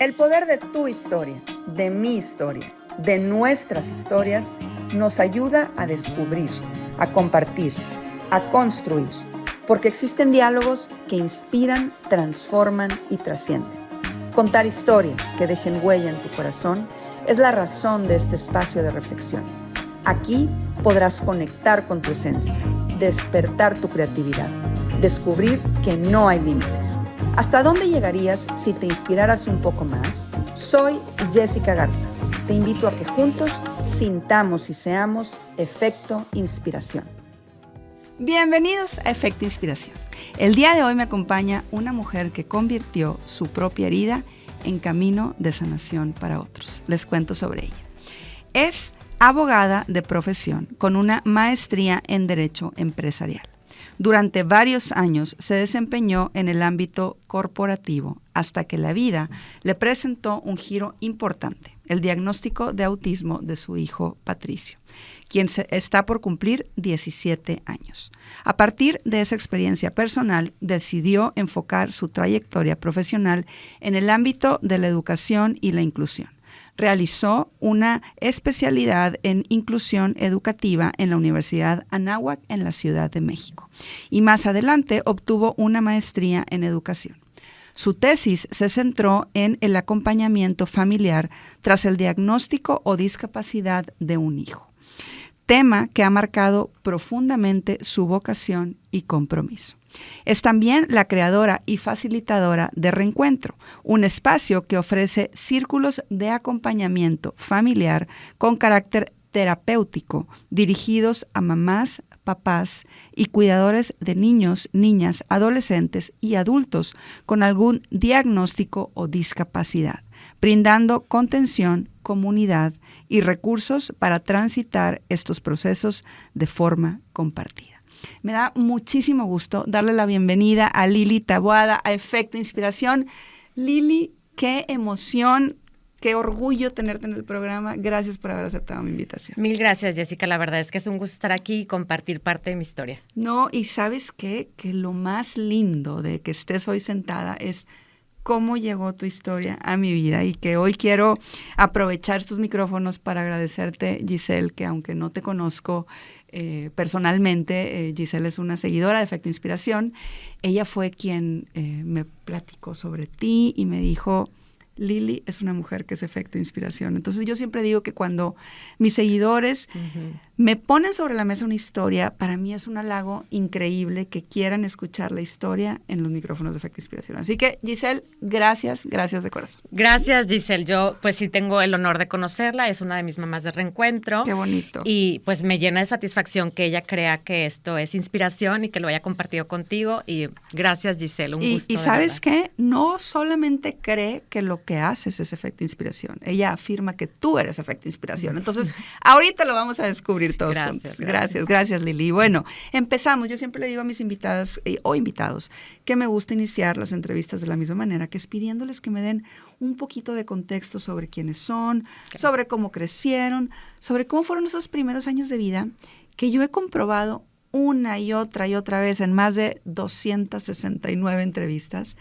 El poder de tu historia, de mi historia, de nuestras historias, nos ayuda a descubrir, a compartir, a construir, porque existen diálogos que inspiran, transforman y trascienden. Contar historias que dejen huella en tu corazón es la razón de este espacio de reflexión. Aquí podrás conectar con tu esencia, despertar tu creatividad, descubrir que no hay límites. ¿Hasta dónde llegarías si te inspiraras un poco más? Soy Jessica Garza. Te invito a que juntos sintamos y seamos Efecto Inspiración. Bienvenidos a Efecto Inspiración. El día de hoy me acompaña una mujer que convirtió su propia herida en camino de sanación para otros. Les cuento sobre ella. Es abogada de profesión con una maestría en Derecho Empresarial. Durante varios años se desempeñó en el ámbito corporativo hasta que la vida le presentó un giro importante, el diagnóstico de autismo de su hijo Patricio, quien está por cumplir 17 años. A partir de esa experiencia personal, decidió enfocar su trayectoria profesional en el ámbito de la educación y la inclusión. Realizó una especialidad en inclusión educativa en la Universidad Anáhuac en la Ciudad de México y más adelante obtuvo una maestría en educación. Su tesis se centró en el acompañamiento familiar tras el diagnóstico o discapacidad de un hijo, tema que ha marcado profundamente su vocación y compromiso. Es también la creadora y facilitadora de Reencuentro, un espacio que ofrece círculos de acompañamiento familiar con carácter terapéutico dirigidos a mamás, papás y cuidadores de niños, niñas, adolescentes y adultos con algún diagnóstico o discapacidad, brindando contención, comunidad y recursos para transitar estos procesos de forma compartida. Me da muchísimo gusto darle la bienvenida a Lili Taboada a Efecto Inspiración. Lili, qué emoción, qué orgullo tenerte en el programa. Gracias por haber aceptado mi invitación. Mil gracias, Jessica. La verdad es que es un gusto estar aquí y compartir parte de mi historia. No, y ¿sabes qué? Que lo más lindo de que estés hoy sentada es cómo llegó tu historia a mi vida y que hoy quiero aprovechar estos micrófonos para agradecerte, Giselle, que aunque no te conozco personalmente, Giselle es una seguidora de Efecto Inspiración. Ella fue quien me platicó sobre ti y me dijo, Lili es una mujer que es Efecto Inspiración. Entonces yo siempre digo que cuando mis seguidores me ponen sobre la mesa una historia, para mí es un halago increíble que quieran escuchar la historia en los micrófonos de Efecto Inspiración. Así que, Giselle, gracias de corazón. Gracias, Giselle. Yo pues sí tengo el honor de conocerla, es una de mis mamás de Reencuentro. Qué bonito. Y pues me llena de satisfacción que ella crea que esto es inspiración y que lo haya compartido contigo. Y gracias, Giselle, un gusto. Y ¿sabes qué? No solamente cree que lo que haces es Efecto Inspiración, ella afirma que tú eres Efecto Inspiración. Entonces, ahorita lo vamos a descubrir todos juntos. Gracias, Lili. Bueno, empezamos. Yo siempre le digo a mis invitadas o invitados que me gusta iniciar las entrevistas de la misma manera, que es pidiéndoles que me den un poquito de contexto sobre quiénes son, sobre cómo crecieron, sobre cómo fueron esos primeros años de vida que yo he comprobado una y otra vez en más de 269 entrevistas,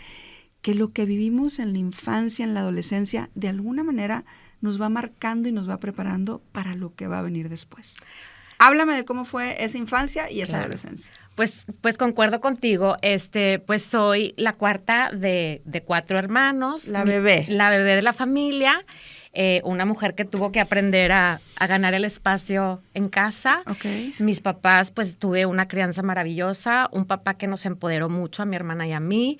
que lo que vivimos en la infancia, en la adolescencia, de alguna manera nos va marcando y nos va preparando para lo que va a venir después. Háblame de cómo fue esa infancia y esa adolescencia. Pues concuerdo contigo. Pues soy la cuarta de 4 hermanos. La bebé de la familia. Una mujer que tuvo que aprender a ganar el espacio en casa. Okay. Mis papás, pues tuve una crianza maravillosa. Un papá que nos empoderó mucho a mi hermana y a mí.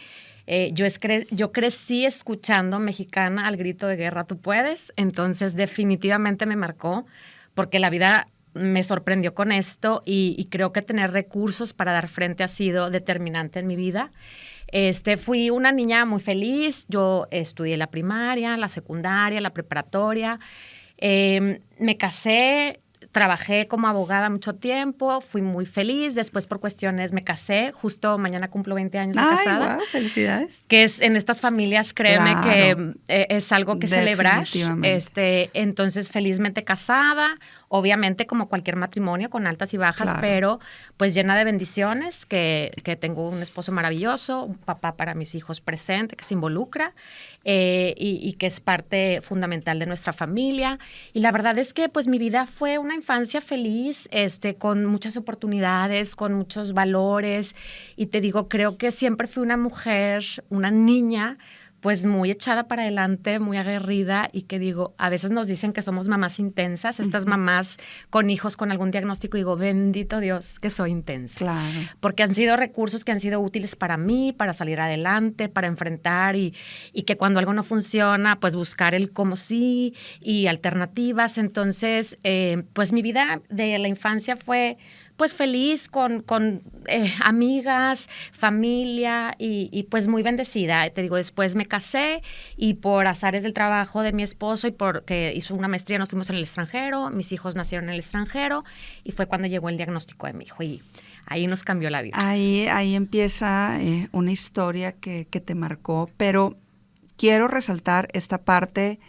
Yo crecí escuchando Mexicana al grito de guerra, tú puedes. Entonces definitivamente me marcó porque la vida me sorprendió con esto y creo que tener recursos para dar frente ha sido determinante en mi vida. Fui una niña muy feliz. Yo estudié la primaria, la secundaria, la preparatoria. Me casé, trabajé como abogada mucho tiempo, fui muy feliz. Después, por cuestiones, me casé. Justo mañana cumplo 20 años de casada. ¡Wow! ¡Felicidades! Que es en estas familias, créeme, claro, que es algo que celebrar. Entonces, felizmente casada, obviamente como cualquier matrimonio, con altas y bajas, Claro. pero pues llena de bendiciones, que tengo un esposo maravilloso, un papá para mis hijos presente, que se involucra y que es parte fundamental de nuestra familia. Y la verdad es que pues mi vida fue una infancia feliz, con muchas oportunidades, con muchos valores. Y te digo, creo que siempre fui una mujer, una niña, pues muy echada para adelante, muy aguerrida, y que digo, a veces nos dicen que somos mamás intensas, estas mamás con hijos con algún diagnóstico, y digo, bendito Dios que soy intensa. Claro. Porque han sido recursos que han sido útiles para mí, para salir adelante, para enfrentar y que cuando algo no funciona, pues buscar el cómo sí y alternativas. Entonces, pues mi vida de la infancia fue pues feliz con amigas, familia y pues muy bendecida. Te digo, después me casé y por azares del trabajo de mi esposo y porque hizo una maestría nos fuimos en el extranjero, mis hijos nacieron en el extranjero y fue cuando llegó el diagnóstico de mi hijo y ahí nos cambió la vida. Ahí empieza una historia que te marcó, pero quiero resaltar esta parte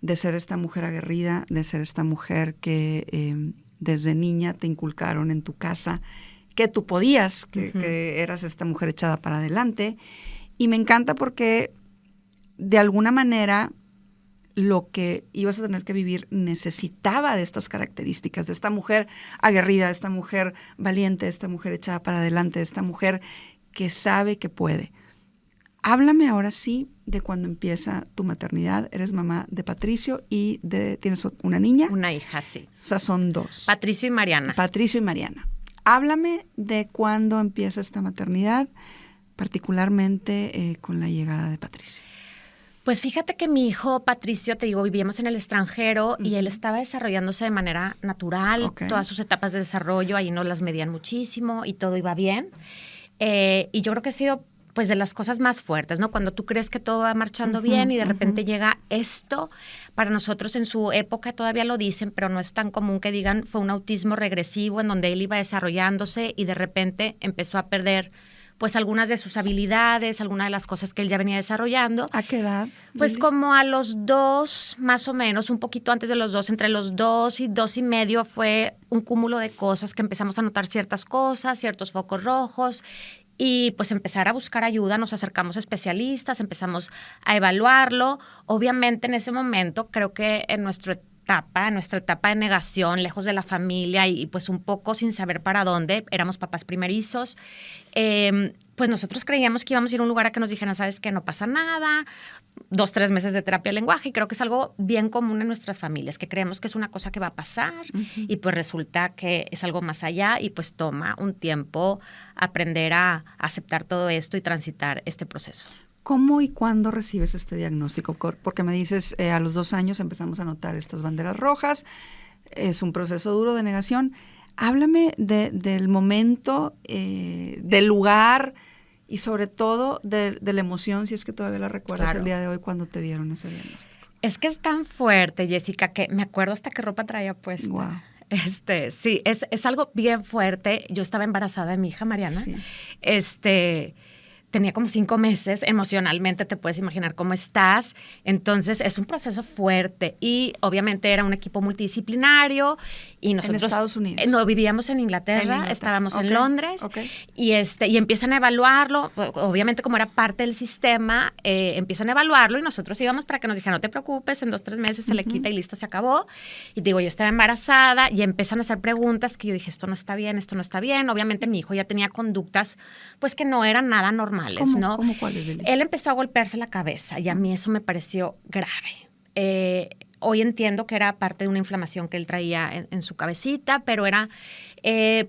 de ser esta mujer aguerrida, de ser esta mujer que desde niña te inculcaron en tu casa que tú podías, que eras esta mujer echada para adelante. Y me encanta porque de alguna manera lo que ibas a tener que vivir necesitaba de estas características, de esta mujer aguerrida, de esta mujer valiente, de esta mujer echada para adelante, de esta mujer que sabe que puede. Háblame ahora sí de cuando empieza tu maternidad. Eres mamá de Patricio y tienes una niña. Una hija, sí. O sea, son dos. Patricio y Mariana. Patricio y Mariana. Háblame de cuándo empieza esta maternidad, particularmente con la llegada de Patricio. Pues fíjate que mi hijo Patricio, te digo, vivíamos en el extranjero y él estaba desarrollándose de manera natural. Okay. Todas sus etapas de desarrollo ahí no las medían muchísimo y todo iba bien. Y yo creo que ha sido pues de las cosas más fuertes, ¿no? Cuando tú crees que todo va marchando bien y de repente llega esto. Para nosotros en su época todavía lo dicen, pero no es tan común que digan fue un autismo regresivo en donde él iba desarrollándose y de repente empezó a perder pues algunas de sus habilidades, algunas de las cosas que él ya venía desarrollando. ¿A qué edad? Pues como a los 2, más o menos, un poquito antes de los 2, entre los 2 y 2 y medio fue un cúmulo de cosas que empezamos a notar ciertas cosas, ciertos focos rojos. Y pues empezar a buscar ayuda, nos acercamos a especialistas, empezamos a evaluarlo. Obviamente en ese momento creo que en nuestra etapa de negación, lejos de la familia y pues un poco sin saber para dónde, éramos papás primerizos, pues nosotros creíamos que íbamos a ir a un lugar a que nos dijeran, ¿sabes qué? No pasa nada, 2, 3 meses de terapia de lenguaje, y creo que es algo bien común en nuestras familias, que creemos que es una cosa que va a pasar y pues resulta que es algo más allá y pues toma un tiempo aprender a aceptar todo esto y transitar este proceso. ¿Cómo y cuándo recibes este diagnóstico? Porque me dices, a los 2 años empezamos a notar estas banderas rojas, es un proceso duro de negación. Háblame del momento, del lugar y sobre todo de la emoción, si es que todavía la recuerdas Claro. el día de hoy cuando te dieron ese diagnóstico. Es que es tan fuerte, Jessica, que me acuerdo hasta qué ropa traía puesta. Wow. Sí, es algo bien fuerte. Yo estaba embarazada de mi hija Mariana. Sí. Tenía como 5 meses, emocionalmente te puedes imaginar cómo estás. Entonces es un proceso fuerte y obviamente era un equipo multidisciplinario y nosotros ¿En Estados Unidos? No, vivíamos en Inglaterra, estábamos en Londres y empiezan a evaluarlo. Obviamente como era parte del sistema, empiezan a evaluarlo y nosotros íbamos para que nos dijeran, no te preocupes, en 2, 3 meses se le quita y listo, se acabó. Y digo, yo estaba embarazada y empiezan a hacer preguntas que yo dije, esto no está bien, esto no está bien. Obviamente mi hijo ya tenía conductas pues que no eran nada normales. ¿No? ¿Cómo cuáles, Lili? Él empezó a golpearse la cabeza y a mí eso me pareció grave. Hoy entiendo que era parte de una inflamación que él traía en su cabecita, pero era,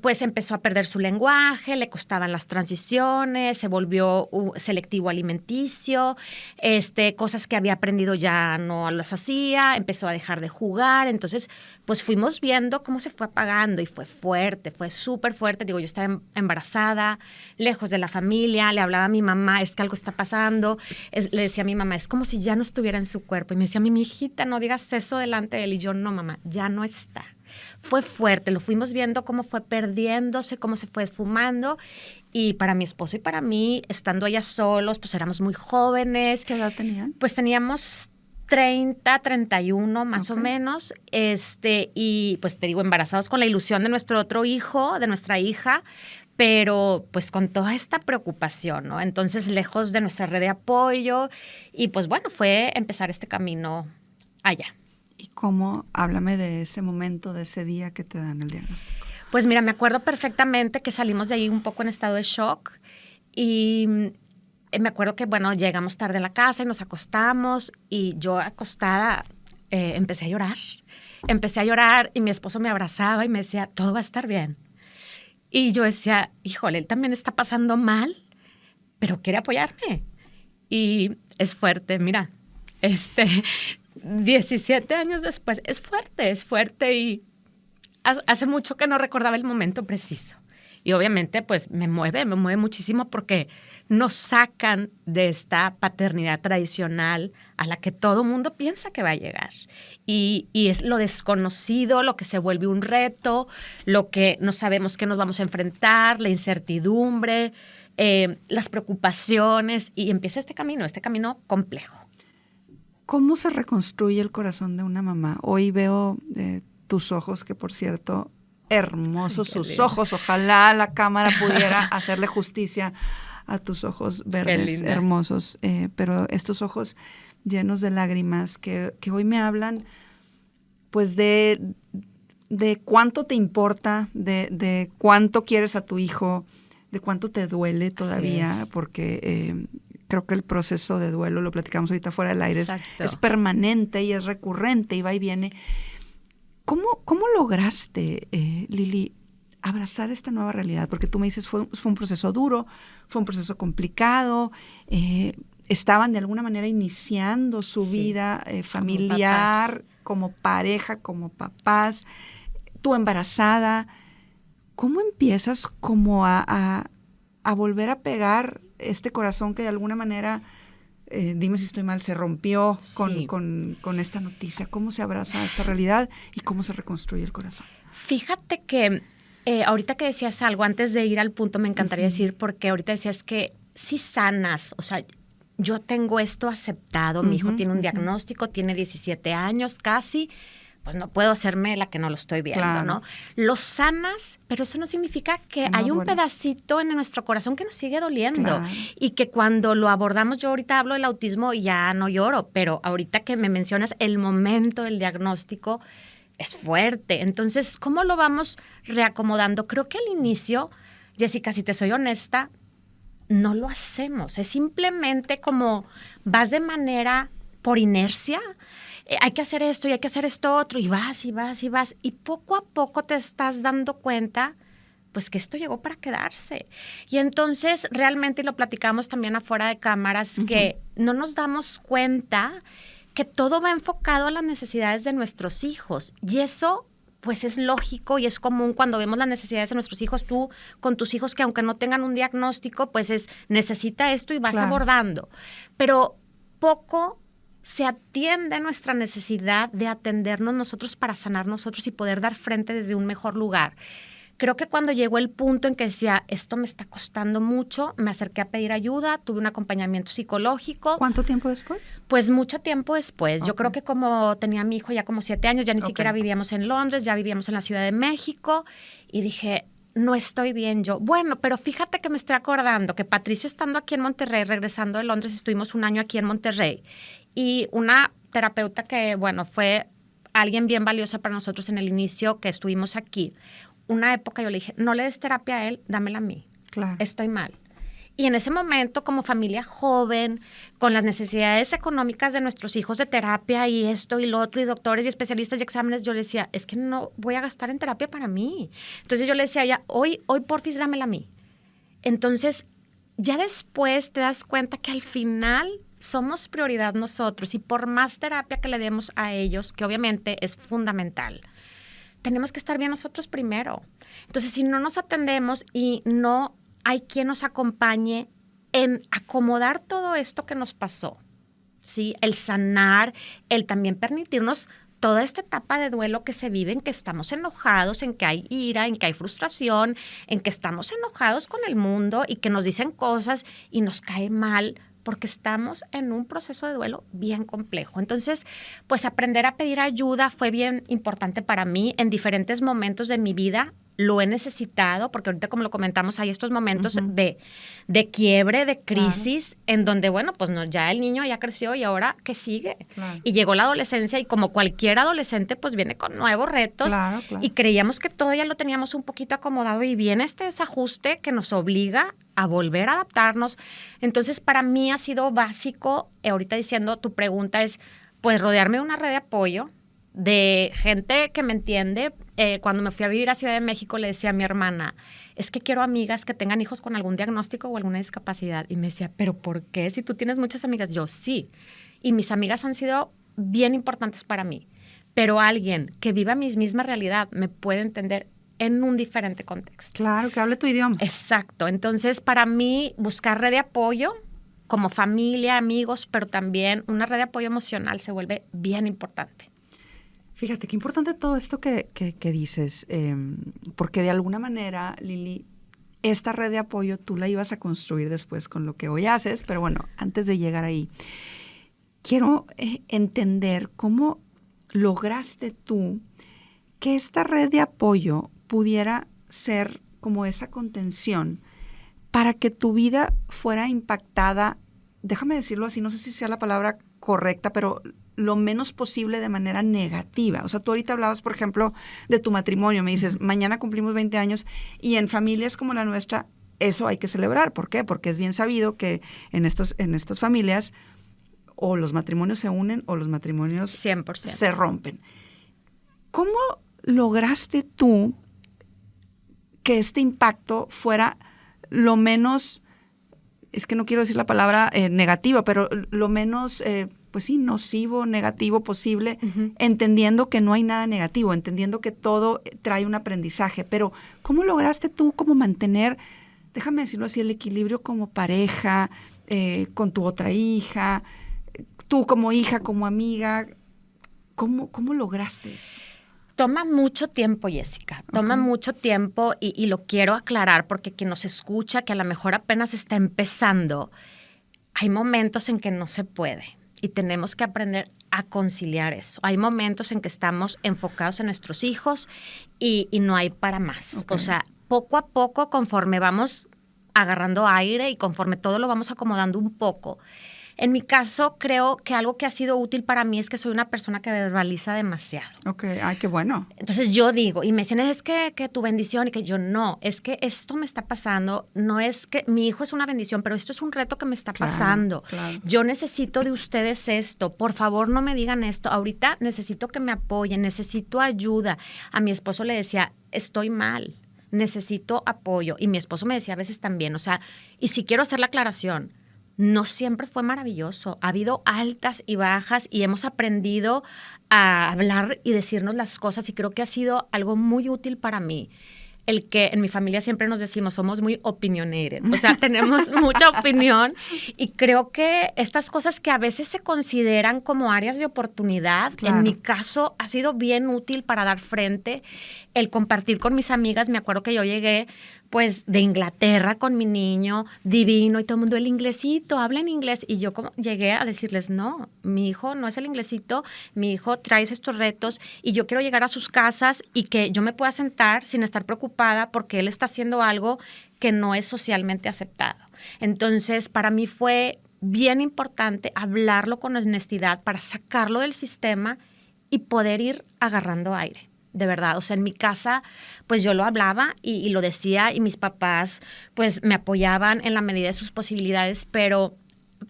pues empezó a perder su lenguaje, le costaban las transiciones, se volvió selectivo alimenticio, cosas que había aprendido ya no las hacía, empezó a dejar de jugar. Entonces, pues fuimos viendo cómo se fue apagando y fue fuerte, fue súper fuerte. Digo, yo estaba embarazada, lejos de la familia, le hablaba a mi mamá, es que algo está pasando. Le decía a mi mamá, es como si ya no estuviera en su cuerpo. Y me decía, mi hijita, no digas eso delante de él. Y yo, no, mamá, ya no está. Fue fuerte, lo fuimos viendo cómo fue perdiéndose, cómo se fue esfumando. Y para mi esposo y para mí, estando allá solos, pues éramos muy jóvenes. ¿Qué edad tenían? Pues teníamos 30, 31 más o menos, y pues te digo, embarazados con la ilusión de nuestro otro hijo, de nuestra hija, pero pues con toda esta preocupación, ¿no? Entonces, lejos de nuestra red de apoyo, y pues bueno, fue empezar este camino allá. ¿Y cómo? Háblame de ese momento, de ese día que te dan el diagnóstico. Pues mira, me acuerdo perfectamente que salimos de ahí un poco en estado de shock, y me acuerdo que, bueno, llegamos tarde a la casa y nos acostamos, y yo acostada empecé a llorar. Empecé a llorar y mi esposo me abrazaba y me decía, todo va a estar bien. Y yo decía, híjole, él también está pasando mal, pero quiere apoyarme. Y es fuerte, mira, 17 años después, es fuerte y hace mucho que no recordaba el momento preciso. Y obviamente, pues me mueve muchísimo porque nos sacan de esta paternidad tradicional a la que todo mundo piensa que va a llegar. Y es lo desconocido, lo que se vuelve un reto, lo que no sabemos que nos vamos a enfrentar, la incertidumbre, las preocupaciones, y empieza este camino complejo. ¿Cómo se reconstruye el corazón de una mamá? Hoy veo tus ojos, que por cierto, hermosos sus ojos. Ojalá la cámara pudiera hacerle justicia a tus ojos verdes, hermosos. Pero estos ojos llenos de lágrimas que hoy me hablan, pues, de cuánto te importa, de cuánto quieres a tu hijo, de cuánto te duele todavía, porque creo que el proceso de duelo, lo platicamos ahorita fuera del aire, es permanente y es recurrente y va y viene. ¿Cómo lograste, Lili, abrazar esta nueva realidad? Porque tú me dices, fue un proceso duro, fue un proceso complicado, estaban de alguna manera iniciando su vida familiar, como pareja, como papás, tú embarazada. ¿Cómo empiezas como a volver a pegar este corazón que de alguna manera, dime si estoy mal, se rompió con esta noticia? ¿Cómo se abraza esta realidad y cómo se reconstruye el corazón? Fíjate que ahorita que decías algo, antes de ir al punto me encantaría decir, porque ahorita decías que sí sanas, o sea, yo tengo esto aceptado, mi hijo tiene un diagnóstico, tiene 17 años casi, pues no puedo hacerme la que no lo estoy viendo, ¿no? Lo sanas, pero eso no significa que hay un pedacito en nuestro corazón que nos sigue doliendo y que cuando lo abordamos, yo ahorita hablo del autismo y ya no lloro, pero ahorita que me mencionas el momento del diagnóstico es fuerte. Entonces, ¿cómo lo vamos reacomodando? Creo que al inicio, Jessica, si te soy honesta, no lo hacemos. Es simplemente como vas de manera por inercia. Hay que hacer esto y hay que hacer esto otro, y vas. Y poco a poco te estás dando cuenta, pues, que esto llegó para quedarse. Y entonces, realmente, y lo platicamos también afuera de cámaras, que no nos damos cuenta que todo va enfocado a las necesidades de nuestros hijos. Y eso, pues, es lógico y es común cuando vemos las necesidades de nuestros hijos. Tú, con tus hijos que aunque no tengan un diagnóstico, pues necesita esto y vas abordando. Pero poco se atiende a nuestra necesidad de atendernos nosotros para sanar nosotros y poder dar frente desde un mejor lugar. Creo que cuando llegó el punto en que decía, esto me está costando mucho, me acerqué a pedir ayuda, tuve un acompañamiento psicológico. ¿Cuánto tiempo después? Pues mucho tiempo después. Yo creo que como tenía a mi hijo ya como 7 años, ya ni siquiera vivíamos en Londres, ya vivíamos en la Ciudad de México, y dije, no estoy bien yo. Bueno, pero fíjate que me estoy acordando que Patricio, estando aquí en Monterrey, regresando de Londres, estuvimos un año aquí en Monterrey, y una terapeuta que, bueno, fue alguien bien valiosa para nosotros en el inicio que estuvimos aquí. Una época yo le dije, no le des terapia a él, dámela a mí. Claro. Estoy mal. Y en ese momento, como familia joven, con las necesidades económicas de nuestros hijos de terapia y esto y lo otro, y doctores y especialistas y exámenes, yo le decía, es que no voy a gastar en terapia para mí. Entonces yo le decía a ella, hoy porfis, dámela a mí. Entonces, ya después te das cuenta que al final somos prioridad nosotros, y por más terapia que le demos a ellos, que obviamente es fundamental, tenemos que estar bien nosotros primero. Entonces, si no nos atendemos y no hay quien nos acompañe en acomodar todo esto que nos pasó, ¿sí? El sanar, el también permitirnos toda esta etapa de duelo que se vive, en que estamos enojados, en que hay ira, en que hay frustración, en que estamos enojados con el mundo y que nos dicen cosas y nos cae mal porque estamos en un proceso de duelo bien complejo. Entonces, pues aprender a pedir ayuda fue bien importante para mí en diferentes momentos de mi vida. Lo he necesitado, porque ahorita, como lo comentamos, hay estos momentos de quiebre, de crisis, en donde, bueno, pues no, ya el niño ya creció y ahora, ¿qué sigue? Claro. Y llegó la adolescencia y como cualquier adolescente, pues viene con nuevos retos. Claro. Y creíamos que todo ya lo teníamos un poquito acomodado y viene este desajuste que nos obliga a volver a adaptarnos. Entonces, para mí ha sido básico, ahorita diciendo, tu pregunta es, pues, rodearme de una red de apoyo, de gente que me entiende. Cuando me fui a vivir a Ciudad de México, le decía a mi hermana, es que quiero amigas que tengan hijos con algún diagnóstico o alguna discapacidad. Y me decía, ¿pero por qué? Si tú tienes muchas amigas. Yo, sí. Y mis amigas han sido bien importantes para mí. Pero alguien que viva mi misma realidad me puede entender en un diferente contexto. Claro, que hable tu idioma. Exacto. Entonces, para mí, buscar red de apoyo como familia, amigos, pero también una red de apoyo emocional se vuelve bien importante. Fíjate, qué importante todo esto que dices, porque de alguna manera, Lili, esta red de apoyo tú la ibas a construir después con lo que hoy haces, pero bueno, antes de llegar ahí, quiero entender cómo lograste tú que esta red de apoyo pudiera ser como esa contención para que tu vida fuera impactada, déjame decirlo así, no sé si sea la palabra correcta, pero lo menos posible de manera negativa. O sea, tú ahorita hablabas, por ejemplo, de tu matrimonio. Me dices, mañana cumplimos 20 años y en familias como la nuestra, eso hay que celebrar. ¿Por qué? Porque es bien sabido que en estas familias o los matrimonios se unen o los matrimonios 100%. se rompen. ¿Cómo lograste tú que este impacto fuera lo menos, es que no quiero decir la palabra negativa, pero lo menos pues sí, nocivo, negativo posible, entendiendo que no hay nada negativo, entendiendo que todo trae un aprendizaje? Pero ¿cómo lograste tú como mantener, déjame decirlo así, el equilibrio como pareja, con tu otra hija, tú como hija, como amiga? ¿Cómo lograste eso? Toma mucho tiempo, Jessica, toma mucho tiempo y lo quiero aclarar porque quien nos escucha, que a lo mejor apenas está empezando, hay momentos en que no se puede. Y tenemos que aprender a conciliar eso. Hay momentos en que estamos enfocados en nuestros hijos y no hay para más. O sea, poco a poco, conforme vamos agarrando aire y conforme todo lo vamos acomodando un poco. En mi caso, creo que algo que ha sido útil para mí es que soy una persona que verbaliza demasiado. Ok, ay, qué bueno. Entonces yo digo, y me dicen, es que tu bendición, y que yo no, es que esto me está pasando, no es que mi hijo es una bendición, pero esto es un reto que me está pasando. Claro. Yo necesito de ustedes esto, por favor no me digan esto, ahorita necesito que me apoyen, necesito ayuda. A mi esposo le decía, estoy mal, necesito apoyo, y mi esposo me decía a veces también, o sea, y si quiero hacer la aclaración, no siempre fue maravilloso. Ha habido altas y bajas y hemos aprendido a hablar y decirnos las cosas y creo que ha sido algo muy útil para mí. El que en mi familia siempre nos decimos, somos muy opinionated, o sea, tenemos mucha opinión y creo que estas cosas que a veces se consideran como áreas de oportunidad, en mi caso ha sido bien útil para dar frente, el compartir con mis amigas. Me acuerdo que yo llegué pues de Inglaterra con mi niño divino y todo el mundo, el inglesito, habla en inglés. Y yo como llegué a decirles, no, mi hijo no es el inglesito, mi hijo trae estos retos y yo quiero llegar a sus casas y que yo me pueda sentar sin estar preocupada porque él está haciendo algo que no es socialmente aceptado. Entonces, para mí fue bien importante hablarlo con honestidad para sacarlo del sistema y poder ir agarrando aire. De verdad, o sea, en mi casa, pues yo lo hablaba y lo decía y mis papás, pues me apoyaban en la medida de sus posibilidades, pero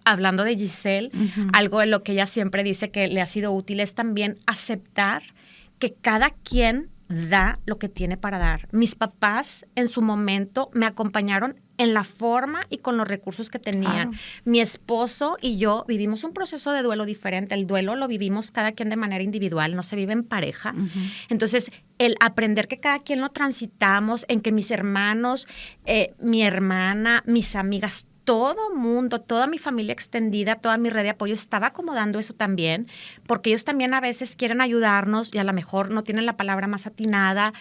hablando de Giselle, algo de lo que ella siempre dice que le ha sido útil es también aceptar que cada quien da lo que tiene para dar. Mis papás en su momento me acompañaron en la forma y con los recursos que tenían. Claro. Mi esposo y yo vivimos un proceso de duelo diferente. El duelo lo vivimos cada quien de manera individual, no se vive en pareja. Entonces, el aprender que cada quien lo transitamos, en que mis hermanos, mi hermana, mis amigas, todo mundo, toda mi familia extendida, toda mi red de apoyo estaba acomodando eso también, porque ellos también a veces quieren ayudarnos y a lo mejor no tienen la palabra más atinada.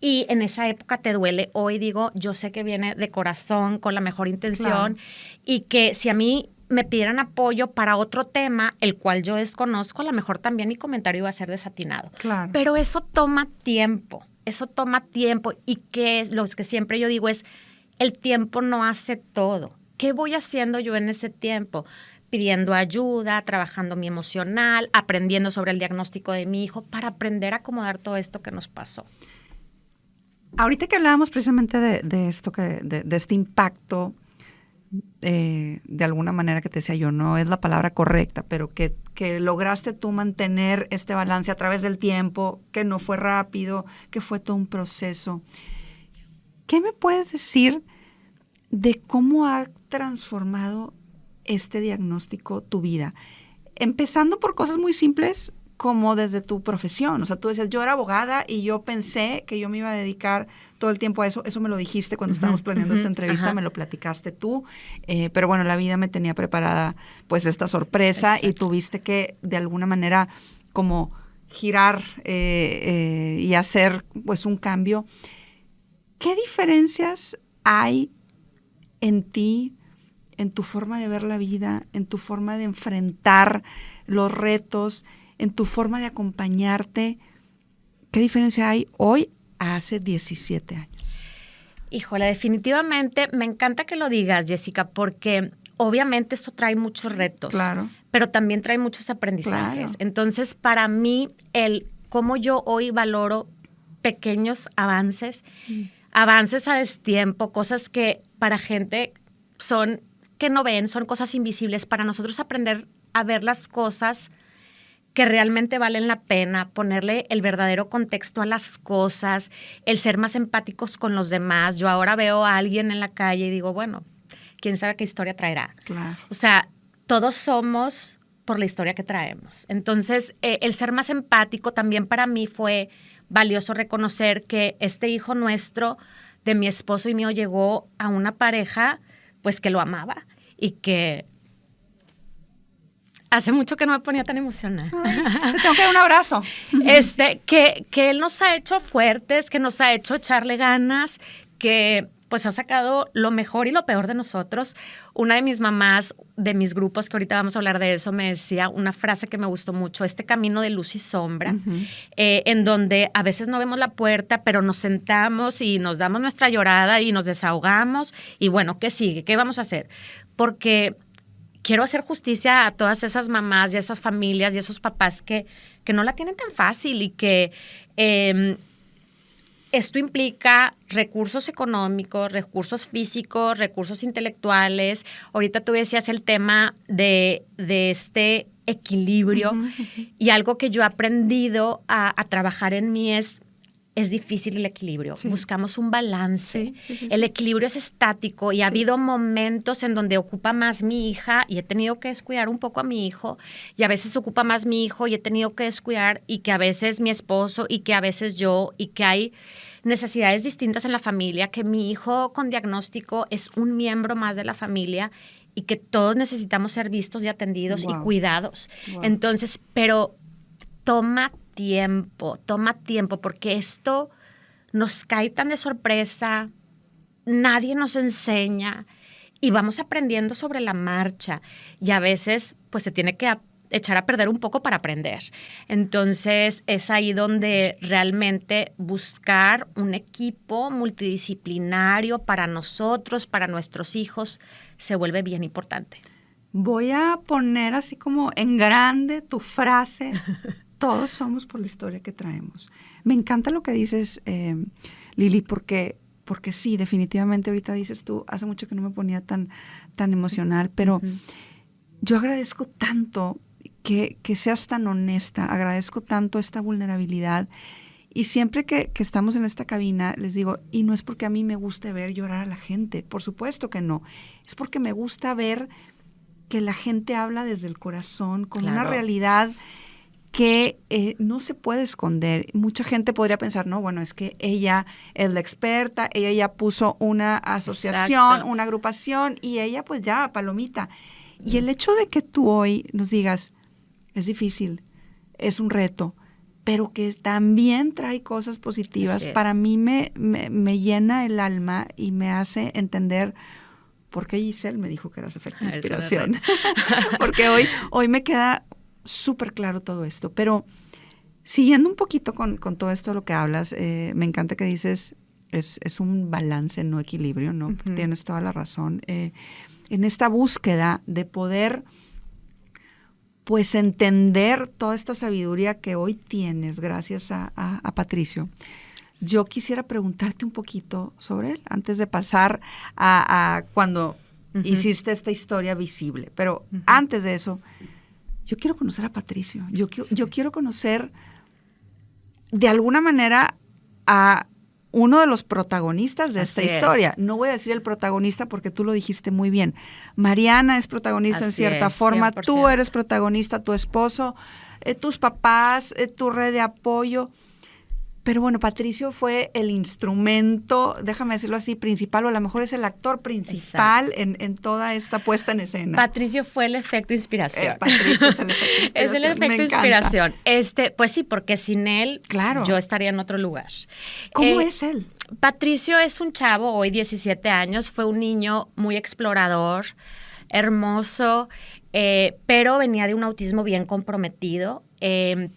Y en esa época te duele. Hoy digo, yo sé que viene de corazón, con la mejor intención, y que si a mí me pidieran apoyo para otro tema, el cual yo desconozco, a lo mejor también mi comentario iba a ser desatinado. Claro. Pero eso toma tiempo, y que lo que siempre yo digo es, el tiempo no hace todo. ¿Qué voy haciendo yo en ese tiempo? Pidiendo ayuda, trabajando mi emocional, aprendiendo sobre el diagnóstico de mi hijo para aprender a acomodar todo esto que nos pasó. Ahorita que hablábamos precisamente de esto, de este impacto, de alguna manera que te decía yo, no es la palabra correcta, pero que lograste tú mantener este balance a través del tiempo, que no fue rápido, que fue todo un proceso. ¿Qué me puedes decir de cómo ha transformado este diagnóstico tu vida? Empezando por cosas muy simples como desde tu profesión. O sea, tú decías, yo era abogada y yo pensé que yo me iba a dedicar todo el tiempo a eso. Eso me lo dijiste cuando estábamos planeando esta entrevista, me lo platicaste tú. Pero bueno, la vida me tenía preparada pues esta sorpresa. Exacto. Y tuviste que de alguna manera como girar y hacer pues un cambio. ¿Qué diferencias hay en ti, en tu forma de ver la vida, en tu forma de enfrentar los retos, en tu forma de acompañarte? ¿Qué diferencia hay hoy a hace 17 años? Híjole, definitivamente me encanta que lo digas, Jessica, porque obviamente esto trae muchos retos, claro, pero también trae muchos aprendizajes. Claro. Entonces, para mí, el cómo yo hoy valoro pequeños avances, avances a destiempo, cosas que para gente que no ven, son cosas invisibles. Para nosotros aprender a ver las cosas que realmente valen la pena, ponerle el verdadero contexto a las cosas, el ser más empáticos con los demás. Yo ahora veo a alguien en la calle y digo, bueno, quién sabe qué historia traerá. Claro. O sea, todos somos por la historia que traemos. Entonces, el ser más empático también para mí fue valioso reconocer que este hijo nuestro, de mi esposo y mío, llegó a una pareja pues que lo amaba y que hace mucho que no me ponía tan emocional. Ay, te tengo que dar un abrazo. Que él nos ha hecho fuertes, que nos ha hecho echarle ganas, que pues ha sacado lo mejor y lo peor de nosotros. Una de mis mamás de mis grupos, que ahorita vamos a hablar de eso, me decía una frase que me gustó mucho, este camino de luz y sombra, en donde a veces no vemos la puerta, pero nos sentamos y nos damos nuestra llorada y nos desahogamos y bueno, ¿qué sigue? ¿Qué vamos a hacer? Porque quiero hacer justicia a todas esas mamás y a esas familias y a esos papás que no la tienen tan fácil y que esto implica recursos económicos, recursos físicos, recursos intelectuales. Ahorita tú decías el tema de este equilibrio y algo que yo he aprendido a trabajar en mí es difícil el equilibrio. Sí. Buscamos un balance. Sí. El equilibrio es estático y ha habido momentos en donde ocupa más mi hija y he tenido que descuidar un poco a mi hijo y a veces ocupa más mi hijo y he tenido que descuidar y que a veces mi esposo y que a veces yo y que hay necesidades distintas en la familia, que mi hijo con diagnóstico es un miembro más de la familia y que todos necesitamos ser vistos y atendidos y cuidados. Entonces, pero toma tiempo, porque esto nos cae tan de sorpresa, nadie nos enseña y vamos aprendiendo sobre la marcha y a veces pues se tiene que echar a perder un poco para aprender. Entonces es ahí donde realmente buscar un equipo multidisciplinario para nosotros, para nuestros hijos, se vuelve bien importante. Voy a poner así como en grande tu frase. Todos somos por la historia que traemos. Me encanta lo que dices, Lili, porque sí, definitivamente ahorita dices tú, hace mucho que no me ponía tan emocional, pero yo agradezco tanto que seas tan honesta, agradezco tanto esta vulnerabilidad y siempre que estamos en esta cabina les digo, y no es porque a mí me guste ver llorar a la gente, por supuesto que no, es porque me gusta ver que la gente habla desde el corazón, con una realidad que no se puede esconder. Mucha gente podría pensar, no, bueno, es que ella es la experta, ella ya puso una asociación, una agrupación y ella pues ya, palomita. Y el hecho de que tú hoy nos digas, es difícil, es un reto, pero que también trae cosas positivas, para mí me llena el alma y me hace entender ¿por qué Giselle me dijo que eras efecto inspiración? Porque hoy me queda súper claro todo esto. Pero siguiendo un poquito con todo esto de lo que hablas, me encanta que dices, es un balance, no equilibrio, ¿no? Uh-huh. Tienes toda la razón. En esta búsqueda de poder, pues, entender toda esta sabiduría que hoy tienes gracias a Patricio, yo quisiera preguntarte un poquito sobre él antes de pasar a cuando uh-huh. hiciste esta historia visible. Pero uh-huh. antes de eso, yo quiero conocer a Patricio. Yo quiero conocer de alguna manera a uno de los protagonistas de esta historia. No voy a decir el protagonista porque tú lo dijiste muy bien. Mariana es protagonista en cierta forma. 100%. Tú eres protagonista, tu esposo, tus papás, tu red de apoyo. Pero bueno, Patricio fue el instrumento, déjame decirlo así, principal, o a lo mejor es el actor principal en toda esta puesta en escena. Patricio fue el efecto inspiración. Patricio es el efecto inspiración. Es el efecto inspiración. Pues sí, porque sin él, claro, yo estaría en otro lugar. ¿Cómo es él? Patricio es un chavo, hoy 17 años, fue un niño muy explorador, hermoso, pero venía de un autismo bien comprometido.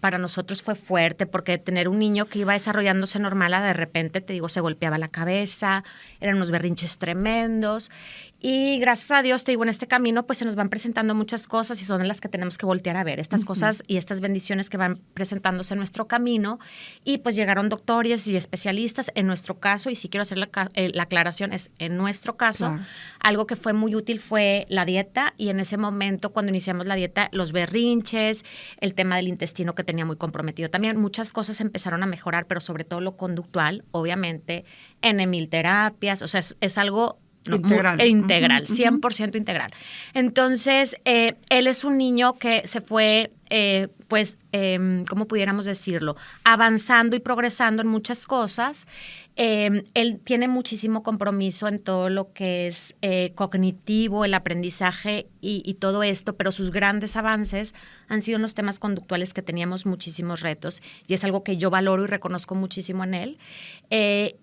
Para nosotros fue fuerte porque tener un niño que iba desarrollándose normal, de repente, te digo, se golpeaba la cabeza, eran unos berrinches tremendos. Y gracias a Dios, te digo, en este camino pues se nos van presentando muchas cosas y son las que tenemos que voltear a ver, estas uh-huh. cosas y estas bendiciones que van presentándose en nuestro camino. Y pues llegaron doctores y especialistas en nuestro caso, y sí quiero hacer la aclaración, es en nuestro caso, claro. Algo que fue muy útil fue la dieta, y en ese momento cuando iniciamos la dieta, los berrinches, el tema del intestino que tenía muy comprometido también, muchas cosas empezaron a mejorar, pero sobre todo lo conductual, obviamente, en emilterapias, o sea, es algo... integral, 100% integral. Entonces, él es un niño que se fue, ¿cómo pudiéramos decirlo? Avanzando y progresando en muchas cosas. Él tiene muchísimo compromiso en todo lo que es cognitivo, el aprendizaje y todo esto, pero sus grandes avances han sido en los temas conductuales, que teníamos muchísimos retos, y es algo que yo valoro y reconozco muchísimo en él.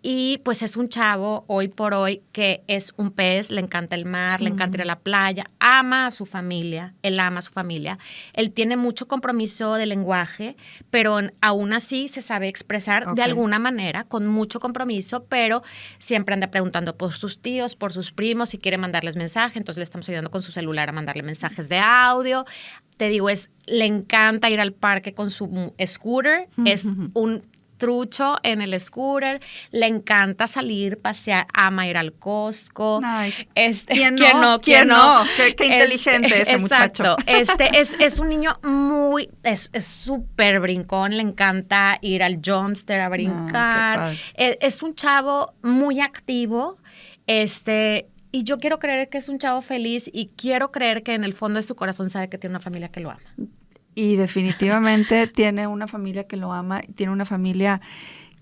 Y pues es un chavo hoy por hoy que es un pez, le encanta el mar, le encanta ir a la playa, ama a su familia, él ama a su familia. Él tiene mucho compromiso de lenguaje, pero aún así se sabe expresar de alguna manera, con mucho compromiso, pero siempre anda preguntando por sus tíos, por sus primos, si quiere mandarles mensaje, entonces le estamos ayudando con su celular a mandarle mensajes de audio. Te digo, le encanta ir al parque con su scooter, es un trucho en el scooter, le encanta salir, pasear, ama ir al Costco. Ay, ¿Quién no? Qué inteligente ese muchacho. Es un niño es súper brincón, le encanta ir al Jumpster a brincar. Es un chavo muy activo, y yo quiero creer que es un chavo feliz, y quiero creer que en el fondo de su corazón sabe que tiene una familia que lo ama. Y definitivamente tiene una familia que lo ama, tiene una familia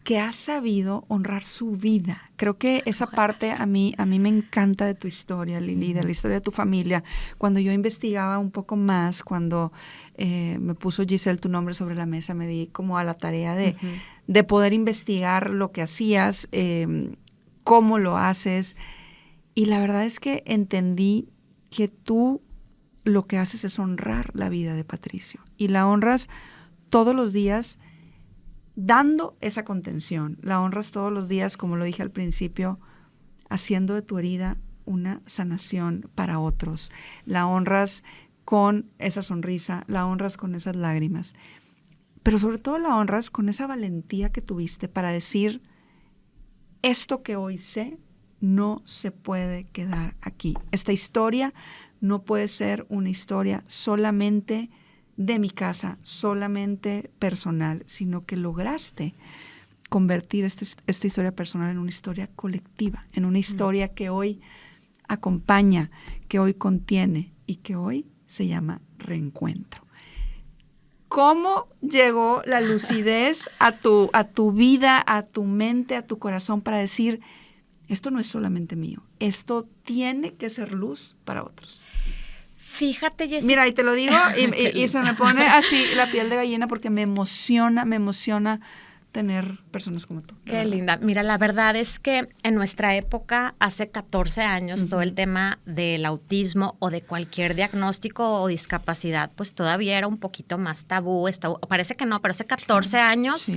que ha sabido honrar su vida. Creo que esa parte a mí me encanta de tu historia, Lili, de la historia de tu familia. Cuando yo investigaba un poco más, cuando me puso Giselle tu nombre sobre la mesa, me di como a la tarea de poder investigar lo que hacías, cómo lo haces. Y la verdad es que entendí que tú lo que haces es honrar la vida de Patricio, y la honras todos los días dando esa contención, la honras todos los días, como lo dije al principio, haciendo de tu herida una sanación para otros, la honras con esa sonrisa, la honras con esas lágrimas, pero sobre todo la honras con esa valentía que tuviste para decir, esto que hoy sé no se puede quedar aquí, esta historia no puede ser una historia solamente de mi casa, solamente personal, sino que lograste convertir esta historia personal en una historia colectiva, en una historia que hoy acompaña, que hoy contiene y que hoy se llama Reencuentro. ¿Cómo llegó la lucidez a tu vida, a tu mente, a tu corazón para decir, esto no es solamente mío, esto tiene que ser luz para otros? Fíjate, Jessica. Mira, y te lo digo y se me pone así la piel de gallina porque me emociona tener personas como tú. Qué linda. Mira, la verdad es que en nuestra época, hace 14 años, todo el tema del autismo o de cualquier diagnóstico o discapacidad, pues todavía era un poquito más tabú. Parece que no, pero hace 14 años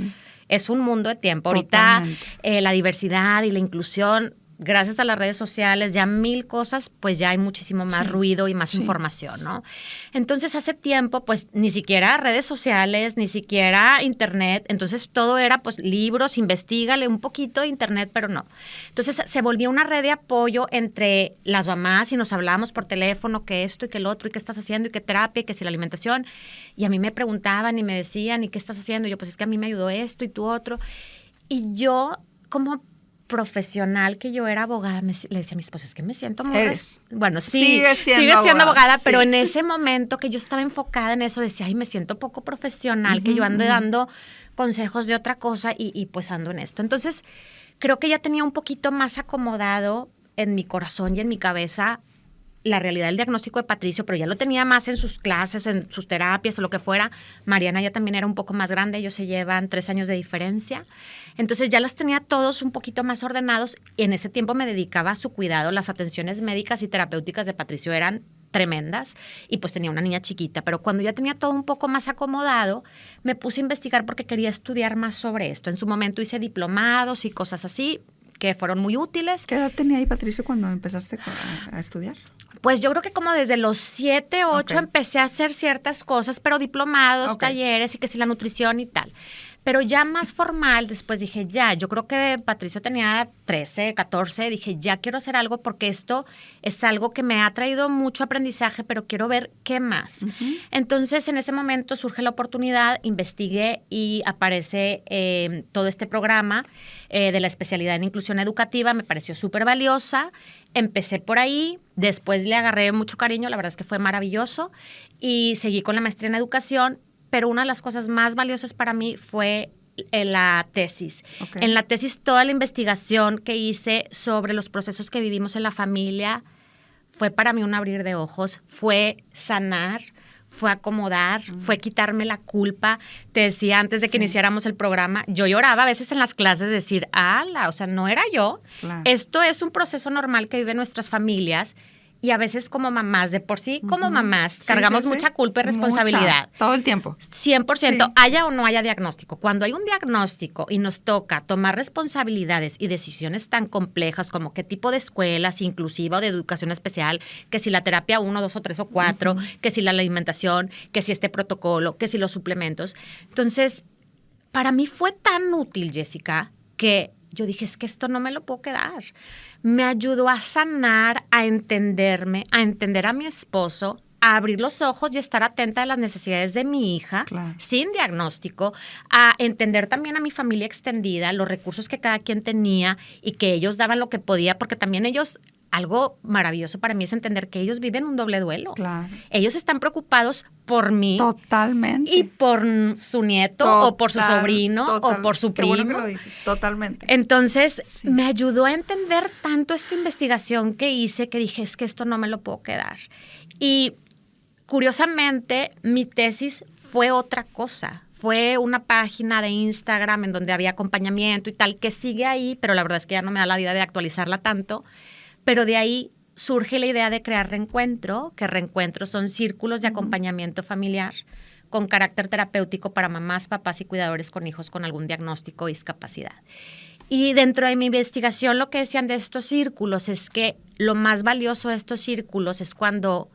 es un mundo de tiempo. Ahorita la diversidad y la inclusión, gracias a las redes sociales, ya 1000 cosas, pues ya hay muchísimo más ruido y más información, ¿no? Entonces, hace tiempo, pues, ni siquiera redes sociales, ni siquiera internet. Entonces, todo era, pues, libros, investígale un poquito de internet, pero no. Entonces, se volvió una red de apoyo entre las mamás y nos hablábamos por teléfono que esto y que el otro, y qué estás haciendo, y qué terapia, y que si la alimentación. Y a mí me preguntaban y me decían, ¿y qué estás haciendo? Y yo, pues, es que a mí me ayudó esto y tú otro. Y yo, como profesional que yo era abogada, le decía a mi esposo, es que me siento muy... Bueno, sí, sigue siendo abogada, pero en ese momento que yo estaba enfocada en eso, decía, ay, me siento poco profesional, que yo ande dando consejos de otra cosa y pues ando en esto. Entonces, creo que ya tenía un poquito más acomodado en mi corazón y en mi cabeza la realidad del diagnóstico de Patricio, pero ya lo tenía más en sus clases, en sus terapias o lo que fuera. Mariana ya también era un poco más grande, ellos se llevan 3 años de diferencia. Entonces ya las tenía todos un poquito más ordenados y en ese tiempo me dedicaba a su cuidado. Las atenciones médicas y terapéuticas de Patricio eran tremendas y pues tenía una niña chiquita, pero cuando ya tenía todo un poco más acomodado, me puse a investigar porque quería estudiar más sobre esto. En su momento hice diplomados y cosas así que fueron muy útiles. ¿Qué edad tenía ahí, Patricio, cuando empezaste a estudiar? Pues yo creo que como desde los 7, 8 empecé a hacer ciertas cosas, pero diplomados, talleres y que sí la nutrición y tal. Pero ya más formal, después dije, yo creo que Patricio tenía 13, 14, dije, ya quiero hacer algo porque esto es algo que me ha traído mucho aprendizaje, pero quiero ver qué más. Entonces, en ese momento surge la oportunidad, investigué y aparece todo este programa de la especialidad en inclusión educativa, me pareció súper valiosa. Empecé por ahí, después le agarré mucho cariño, la verdad es que fue maravilloso y seguí con la maestría en educación. Pero una de las cosas más valiosas para mí fue la tesis. En la tesis, toda la investigación que hice sobre los procesos que vivimos en la familia fue para mí un abrir de ojos, fue sanar, fue acomodar, fue quitarme la culpa. Te decía antes de que iniciáramos el programa, yo lloraba a veces en las clases decir, o sea, no era yo. Claro. Esto es un proceso normal que viven nuestras familias. Y a veces como mamás, de por sí como mamás, cargamos mucha culpa y responsabilidad. Todo el tiempo. 100%, haya o no haya diagnóstico. Cuando hay un diagnóstico y nos toca tomar responsabilidades y decisiones tan complejas como qué tipo de escuelas inclusiva o de educación especial, que si la terapia 1, 2 o 3 o 4, que si la alimentación, que si este protocolo, que si los suplementos. Entonces, para mí fue tan útil, Jessica, que yo dije, es que esto no me lo puedo quedar. Me ayudó a sanar, a entenderme, a entender a mi esposo, a abrir los ojos y estar atenta a las necesidades de mi hija, sin diagnóstico, a entender también a mi familia extendida, los recursos que cada quien tenía y que ellos daban lo que podía, porque también ellos... Algo maravilloso para mí es entender que ellos viven un doble duelo. Claro. Ellos están preocupados por mí. Totalmente. Y por su nieto o por su sobrino o por su primo. Qué bueno que lo dices. Totalmente. Entonces, me ayudó a entender tanto esta investigación que hice que dije, es que esto no me lo puedo quedar. Y curiosamente, mi tesis fue otra cosa. Fue una página de Instagram en donde había acompañamiento y tal, que sigue ahí, pero la verdad es que ya no me da la vida de actualizarla tanto. Pero de ahí surge la idea de crear Reencuentro, que Reencuentro son círculos de acompañamiento familiar con carácter terapéutico para mamás, papás y cuidadores con hijos con algún diagnóstico o discapacidad. Y dentro de mi investigación lo que decían de estos círculos es que lo más valioso de estos círculos es cuando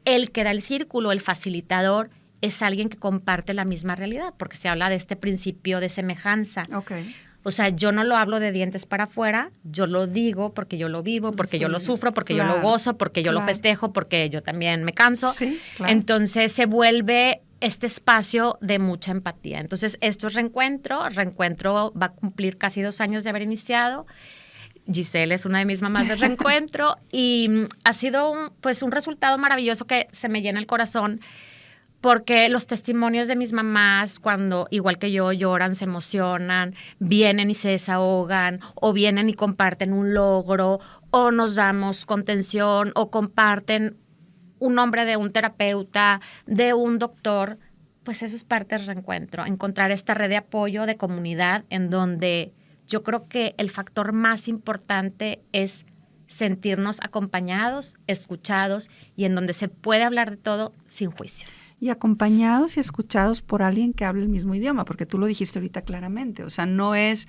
el que da el círculo, el facilitador, es alguien que comparte la misma realidad, porque se habla de este principio de semejanza. O sea, yo no lo hablo de dientes para afuera, yo lo digo porque yo lo vivo, porque yo lo sufro, porque yo lo gozo, porque yo lo festejo, porque yo también me canso. Entonces se vuelve este espacio de mucha empatía. Entonces esto es Reencuentro. Reencuentro va a cumplir casi 2 años de haber iniciado. Giselle es una de mis mamás de Reencuentro y ha sido un resultado maravilloso que se me llena el corazón. Porque los testimonios de mis mamás, cuando igual que yo lloran, se emocionan, vienen y se desahogan, o vienen y comparten un logro, o nos damos contención, o comparten un nombre de un terapeuta, de un doctor, pues eso es parte del reencuentro, encontrar esta red de apoyo, de comunidad, en donde yo creo que el factor más importante es sentirnos acompañados, escuchados y en donde se puede hablar de todo sin juicios. Y acompañados y escuchados por alguien que hable el mismo idioma, porque tú lo dijiste ahorita claramente. O sea, no es,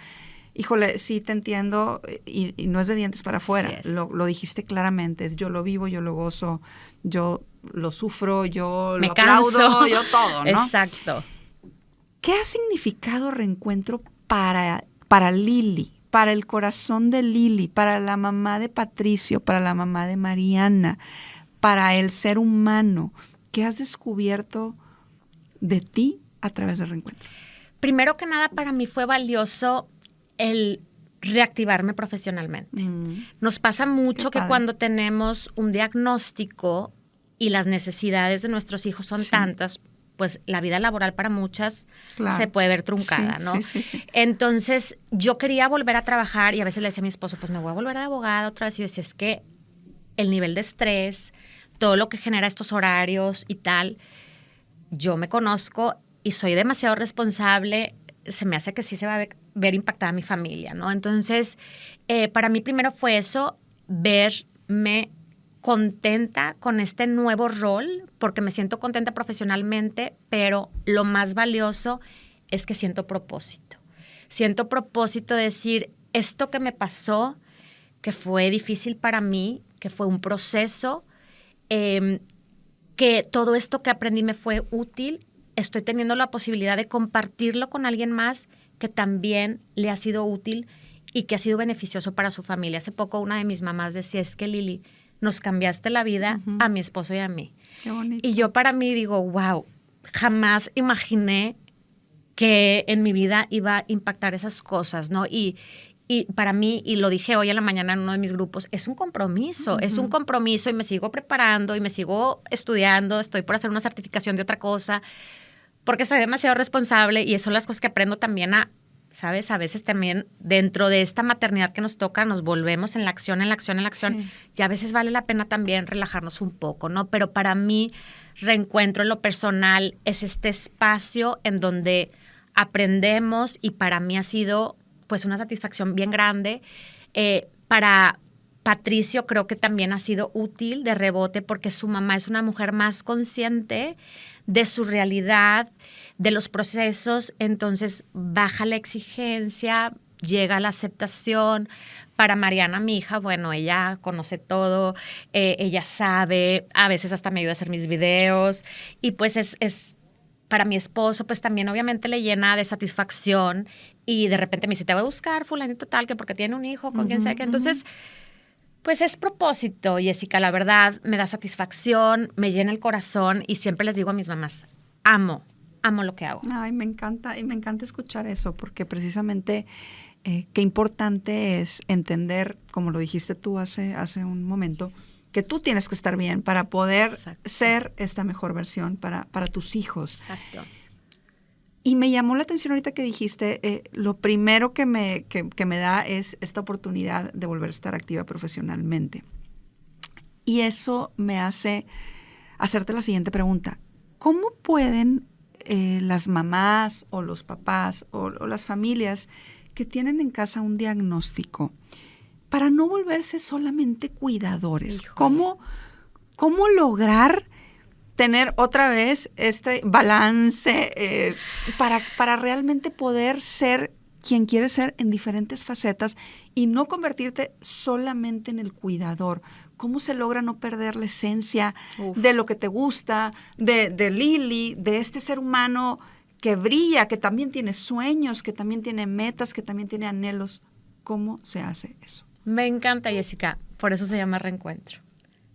híjole, sí te entiendo y no es de dientes para afuera. Lo dijiste claramente, es yo lo vivo, yo lo gozo, yo lo sufro, yo Me lo canso. aplaudo, yo todo, ¿no? Exacto. ¿Qué ha significado reencuentro para Lili, para el corazón de Lili, para la mamá de Patricio, para la mamá de Mariana, para el ser humano? ¿Qué has descubierto de ti a través del reencuentro? Primero que nada, para mí fue valioso el reactivarme profesionalmente. Nos pasa mucho que cuando tenemos un diagnóstico y las necesidades de nuestros hijos son tantas, pues la vida laboral para muchas se puede ver truncada, ¿no? Sí. Entonces, yo quería volver a trabajar y a veces le decía a mi esposo, pues me voy a volver de abogada otra vez. Y yo decía, es que el nivel de estrés, todo lo que genera estos horarios y tal, yo me conozco y soy demasiado responsable, se me hace que sí se va a ver impactada mi familia, ¿no? Entonces, para mí primero fue eso, verme contenta con este nuevo rol, porque me siento contenta profesionalmente, pero lo más valioso es que siento propósito. Siento propósito de decir, esto que me pasó, que fue difícil para mí, que fue un proceso, que todo esto que aprendí me fue útil, estoy teniendo la posibilidad de compartirlo con alguien más que también le ha sido útil y que ha sido beneficioso para su familia. Hace poco una de mis mamás decía, es que Lili, nos cambiaste la vida a mi esposo y a mí. Qué bonito. Y yo para mí digo, wow, jamás imaginé que en mi vida iba a impactar esas cosas, ¿no? Y para mí, y lo dije hoy en la mañana en uno de mis grupos, es un compromiso y me sigo preparando y me sigo estudiando, estoy por hacer una certificación de otra cosa, porque soy demasiado responsable y eso son las cosas que aprendo también ¿sabes? A veces también dentro de esta maternidad que nos toca, nos volvemos en la acción. Sí. Y a veces vale la pena también relajarnos un poco, ¿no? Pero para mí, reencuentro en lo personal es este espacio en donde aprendemos y para mí ha sido pues una satisfacción bien grande. Para Patricio creo que también ha sido útil de rebote porque su mamá es una mujer más consciente de su realidad, de los procesos, entonces baja la exigencia, llega la aceptación. Para Mariana, mi hija, bueno, ella conoce todo, ella sabe, a veces hasta me ayuda a hacer mis videos y pues es para mi esposo, pues también obviamente le llena de satisfacción y de repente me dice, te voy a buscar fulanito tal, que porque tiene un hijo, con quien sea que. Entonces, pues es propósito, Jessica, la verdad, me da satisfacción, me llena el corazón y siempre les digo a mis mamás, amo lo que hago. Ay, me encanta, y me encanta escuchar eso, porque precisamente qué importante es entender, como lo dijiste tú hace un momento, que tú tienes que estar bien para poder ser esta mejor versión para tus hijos. Exacto. Y me llamó la atención ahorita que dijiste, lo primero que me da es esta oportunidad de volver a estar activa profesionalmente. Y eso me hace hacerte la siguiente pregunta. ¿Cómo pueden las mamás o los papás o las familias que tienen en casa un diagnóstico para no volverse solamente cuidadores? ¿Cómo lograr tener otra vez este balance para realmente poder ser quien quieres ser en diferentes facetas y no convertirte solamente en el cuidador? ¿Cómo se logra no perder la esencia de lo que te gusta, de Lili, de este ser humano que brilla, que también tiene sueños, que también tiene metas, que también tiene anhelos? ¿Cómo se hace eso? Me encanta, Jessica. Por eso se llama reencuentro.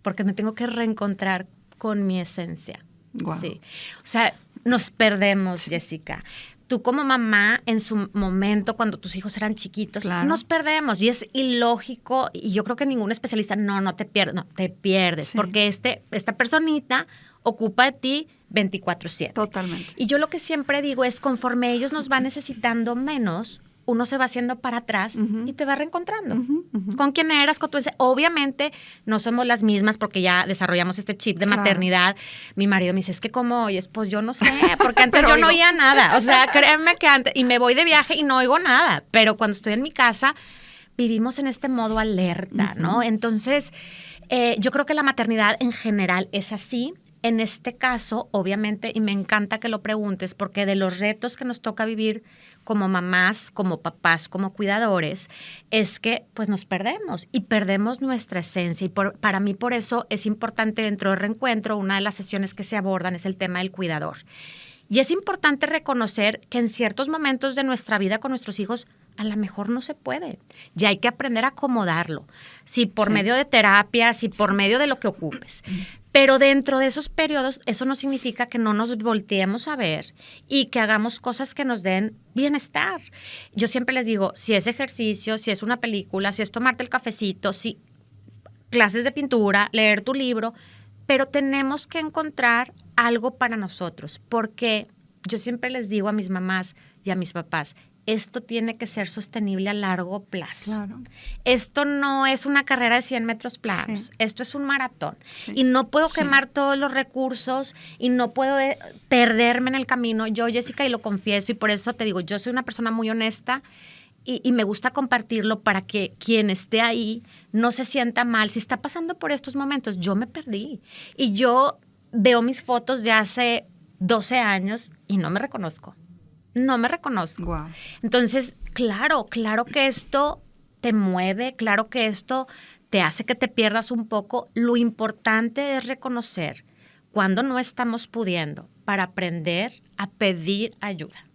Porque me tengo que reencontrar con mi esencia. Wow. Sí. O sea, nos perdemos, Jessica. Tú como mamá, en su momento, cuando tus hijos eran chiquitos, nos perdemos. Y es ilógico, y yo creo que ningún especialista, no te pierdes. No, te pierdes, porque esta personita ocupa de ti 24/7. Totalmente. Y yo lo que siempre digo es, conforme ellos nos van necesitando menos, uno se va haciendo para atrás y te va reencontrando con quién eras, con tu... Obviamente no somos las mismas porque ya desarrollamos este chip de maternidad. Mi marido me dice, es que ¿cómo oyes? Pues yo no sé, porque antes yo no oía nada. O sea, créanme que antes, y me voy de viaje y no oigo nada, pero cuando estoy en mi casa vivimos en este modo alerta, ¿no? Entonces, yo creo que la maternidad en general es así. En este caso, obviamente, y me encanta que lo preguntes, porque de los retos que nos toca vivir como mamás, como papás, como cuidadores, es que pues nos perdemos y perdemos nuestra esencia. Y para mí por eso es importante dentro del reencuentro, una de las sesiones que se abordan es el tema del cuidador. Y es importante reconocer que en ciertos momentos de nuestra vida con nuestros hijos a lo mejor no se puede. Ya hay que aprender a acomodarlo. Si por medio de terapia, si por medio de lo que ocupes. Pero dentro de esos periodos, eso no significa que no nos volteemos a ver y que hagamos cosas que nos den bienestar. Yo siempre les digo, si es ejercicio, si es una película, si es tomarte el cafecito, si clases de pintura, leer tu libro, pero tenemos que encontrar algo para nosotros, porque yo siempre les digo a mis mamás y a mis papás, esto tiene que ser sostenible a largo plazo. Claro. Esto no es una carrera de 100 metros planos, esto es un maratón. Y no puedo quemar todos los recursos y no puedo perderme en el camino. Yo, Jessica, y lo confieso, y por eso te digo, yo soy una persona muy honesta y me gusta compartirlo para que quien esté ahí no se sienta mal. Si está pasando por estos momentos, yo me perdí. Y yo veo mis fotos de hace 12 años y no me reconozco. No me reconozco. Wow. Entonces, claro que esto te mueve, claro que esto te hace que te pierdas un poco. Lo importante es reconocer cuando no estamos pudiendo para aprender a pedir ayuda.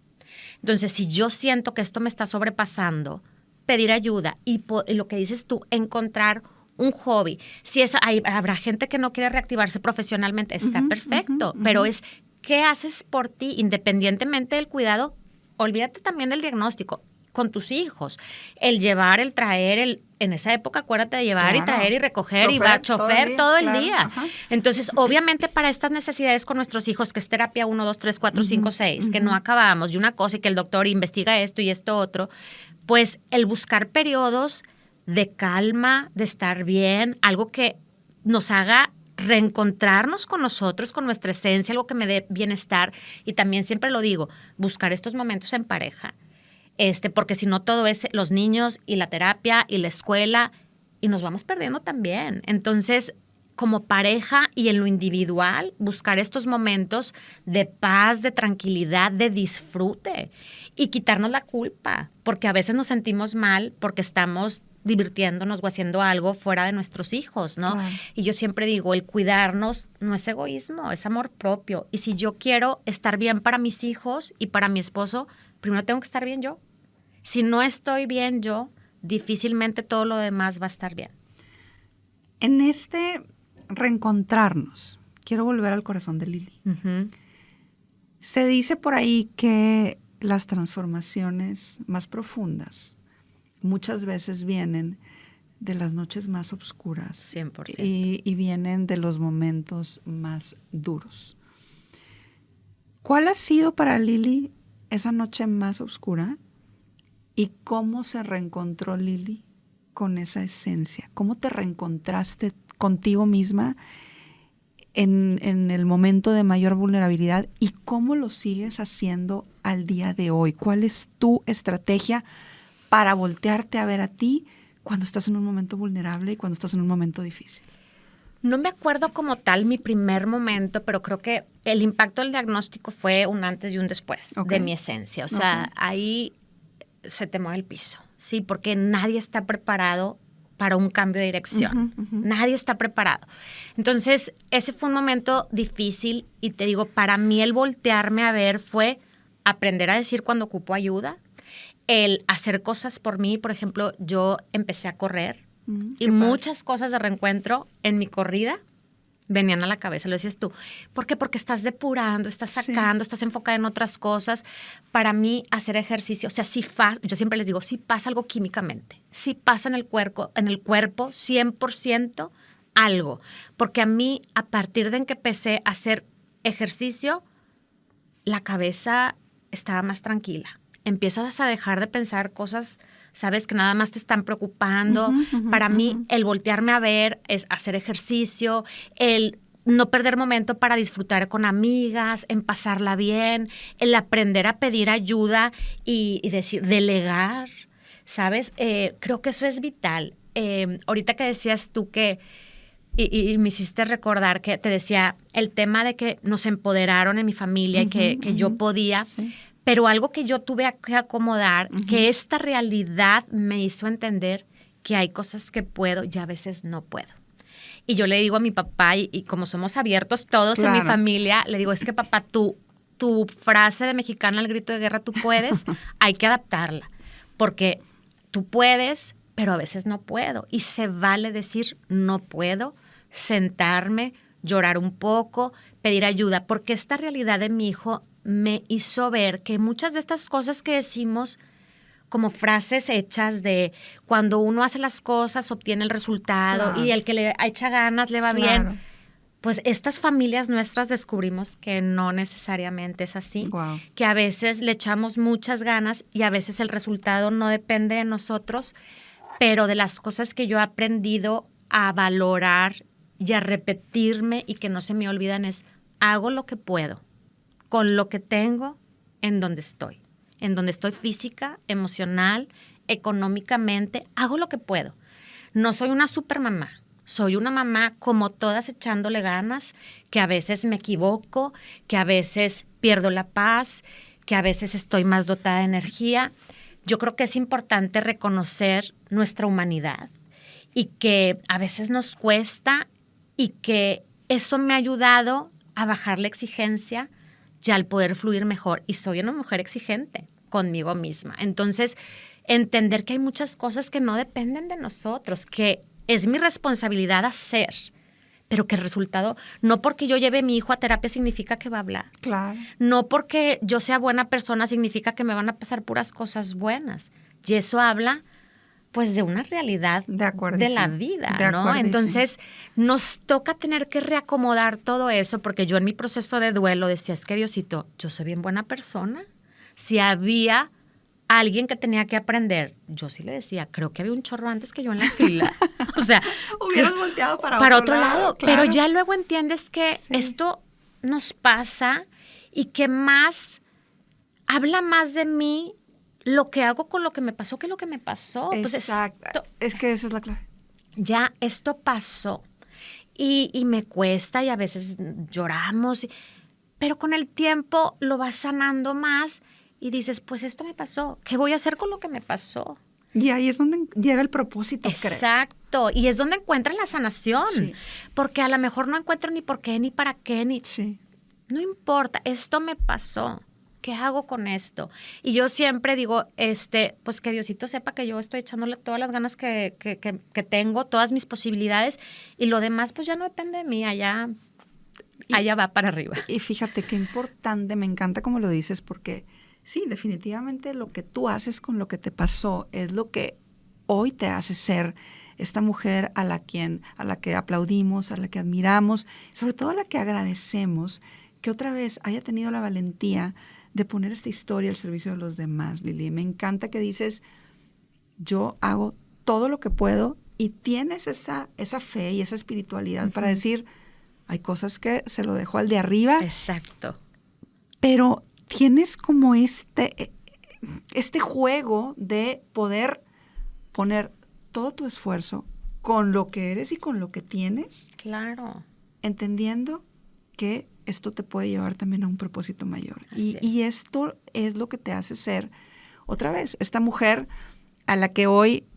Entonces, si yo siento que esto me está sobrepasando, pedir ayuda y lo que dices tú, encontrar un hobby. Si habrá gente que no quiere reactivarse profesionalmente, está perfecto, pero es ¿qué haces por ti independientemente del cuidado? Olvídate también del diagnóstico con tus hijos. El llevar, el traer, en esa época acuérdate de llevar y traer y recoger y va chofer todo el día. Ajá. Entonces, obviamente para estas necesidades con nuestros hijos, que es terapia 1, 2, 3, 4, 5, 6, que no acabamos, y una cosa y que el doctor investiga esto y esto otro, pues el buscar periodos de calma, de estar bien, algo que nos haga reencontrarnos con nosotros, con nuestra esencia, algo que me dé bienestar. Y también siempre lo digo, buscar estos momentos en pareja, porque si no todo es los niños y la terapia y la escuela y nos vamos perdiendo también. Entonces, como pareja y en lo individual, buscar estos momentos de paz, de tranquilidad, de disfrute y quitarnos la culpa, porque a veces nos sentimos mal porque estamos divirtiéndonos o haciendo algo fuera de nuestros hijos, ¿no? Claro. Y yo siempre digo, el cuidarnos no es egoísmo, es amor propio. Y si yo quiero estar bien para mis hijos y para mi esposo, primero tengo que estar bien yo. Si no estoy bien yo, difícilmente todo lo demás va a estar bien. En este reencontrarnos, quiero volver al corazón de Lili. Se dice por ahí que las transformaciones más profundas muchas veces vienen de las noches más oscuras 100%. Y vienen de los momentos más duros. ¿Cuál ha sido para Lili esa noche más oscura y cómo se reencontró Lili con esa esencia? ¿Cómo te reencontraste contigo misma en el momento de mayor vulnerabilidad y cómo lo sigues haciendo al día de hoy? ¿Cuál es tu estrategia para voltearte a ver a ti cuando estás en un momento vulnerable y cuando estás en un momento difícil? No me acuerdo como tal mi primer momento, pero creo que el impacto del diagnóstico fue un antes y un después de mi esencia. O sea, ahí se te mueve el piso, ¿sí? Porque nadie está preparado para un cambio de dirección. Nadie está preparado. Entonces, ese fue un momento difícil y te digo, para mí el voltearme a ver fue aprender a decir cuando ocupo ayuda, el hacer cosas por mí. Por ejemplo, yo empecé a correr y muchas cosas de reencuentro en mi corrida venían a la cabeza. Lo decías tú. ¿Por qué? Porque estás depurando, estás sacando, estás enfocada en otras cosas. Para mí, hacer ejercicio, o sea, yo siempre les digo, sí pasa algo químicamente, sí pasa en el cuerpo 100% algo. Porque a mí, a partir de que empecé a hacer ejercicio, la cabeza estaba más tranquila. empiezas a dejar de pensar cosas, sabes, que nada más te están preocupando. Para mí, el voltearme a ver es hacer ejercicio, el no perder momento para disfrutar con amigas, en pasarla bien, el aprender a pedir ayuda y decir, delegar, ¿sabes? Creo que eso es vital. Ahorita que decías tú que, y me hiciste recordar que te decía el tema de que nos empoderaron en mi familia y que yo podía, sí. Pero algo que yo tuve que acomodar, que esta realidad me hizo entender que hay cosas que puedo y a veces no puedo. Y yo le digo a mi papá, y como somos abiertos todos en mi familia, le digo, es que papá, tu frase de mexicana al grito de guerra, tú puedes, hay que adaptarla. Porque tú puedes, pero a veces no puedo. Y se vale decir no puedo, sentarme, llorar un poco, pedir ayuda. Porque esta realidad de mi hijo me hizo ver que muchas de estas cosas que decimos como frases hechas de cuando uno hace las cosas, obtiene el resultado y el que le echa ganas le va bien. Pues estas familias nuestras descubrimos que no necesariamente es así, que a veces le echamos muchas ganas y a veces el resultado no depende de nosotros, pero de las cosas que yo he aprendido a valorar y a repetirme y que no se me olvidan es, hago lo que puedo, con lo que tengo, en donde estoy. En donde estoy física, emocional, económicamente, hago lo que puedo. No soy una supermamá, soy una mamá como todas echándole ganas, que a veces me equivoco, que a veces pierdo la paz, que a veces estoy más dotada de energía. Yo creo que es importante reconocer nuestra humanidad y que a veces nos cuesta y que eso me ha ayudado a bajar la exigencia y al poder fluir mejor. Y soy una mujer exigente conmigo misma. Entonces, entender que hay muchas cosas que no dependen de nosotros, que es mi responsabilidad hacer, pero que el resultado, no porque yo lleve a mi hijo a terapia significa que va a hablar. Claro. No porque yo sea buena persona significa que me van a pasar puras cosas buenas. Y eso habla, pues, de una realidad de la vida, ¿no? Entonces, nos toca tener que reacomodar todo eso, porque yo en mi proceso de duelo decía, es que Diosito, yo soy bien buena persona. Si había alguien que tenía que aprender, yo sí le decía, creo que había un chorro antes que yo en la fila. O sea, hubieras volteado para otro lado. Claro. Pero ya luego entiendes que esto nos pasa y que más habla más de mí lo que hago con lo que me pasó que lo que me pasó. Exacto. Pues es que esa es la clave. Ya esto pasó y me cuesta y a veces lloramos, pero con el tiempo lo vas sanando más y dices, pues esto me pasó, ¿qué voy a hacer con lo que me pasó? Y ahí es donde llega el propósito. Exacto, y es donde encuentran la sanación, porque a lo mejor no encuentro ni por qué, ni para qué, ni... No importa, esto me pasó. ¿Qué hago con esto? Y yo siempre digo, pues que Diosito sepa que yo estoy echándole todas las ganas que tengo, todas mis posibilidades, y lo demás pues ya no depende de mí, allá va para arriba. Y fíjate qué importante, me encanta como lo dices, porque sí, definitivamente lo que tú haces con lo que te pasó es lo que hoy te hace ser esta mujer a la que aplaudimos, a la que admiramos, sobre todo a la que agradecemos que otra vez haya tenido la valentía de poner esta historia al servicio de los demás, Lili. Me encanta que dices, yo hago todo lo que puedo y tienes esa fe y esa espiritualidad para decir, hay cosas que se lo dejo al de arriba. Exacto. Pero tienes como este juego de poder poner todo tu esfuerzo con lo que eres y con lo que tienes. Claro. Entendiendo que esto te puede llevar también a un propósito mayor. Y esto es lo que te hace ser, otra vez, esta mujer a la que hoy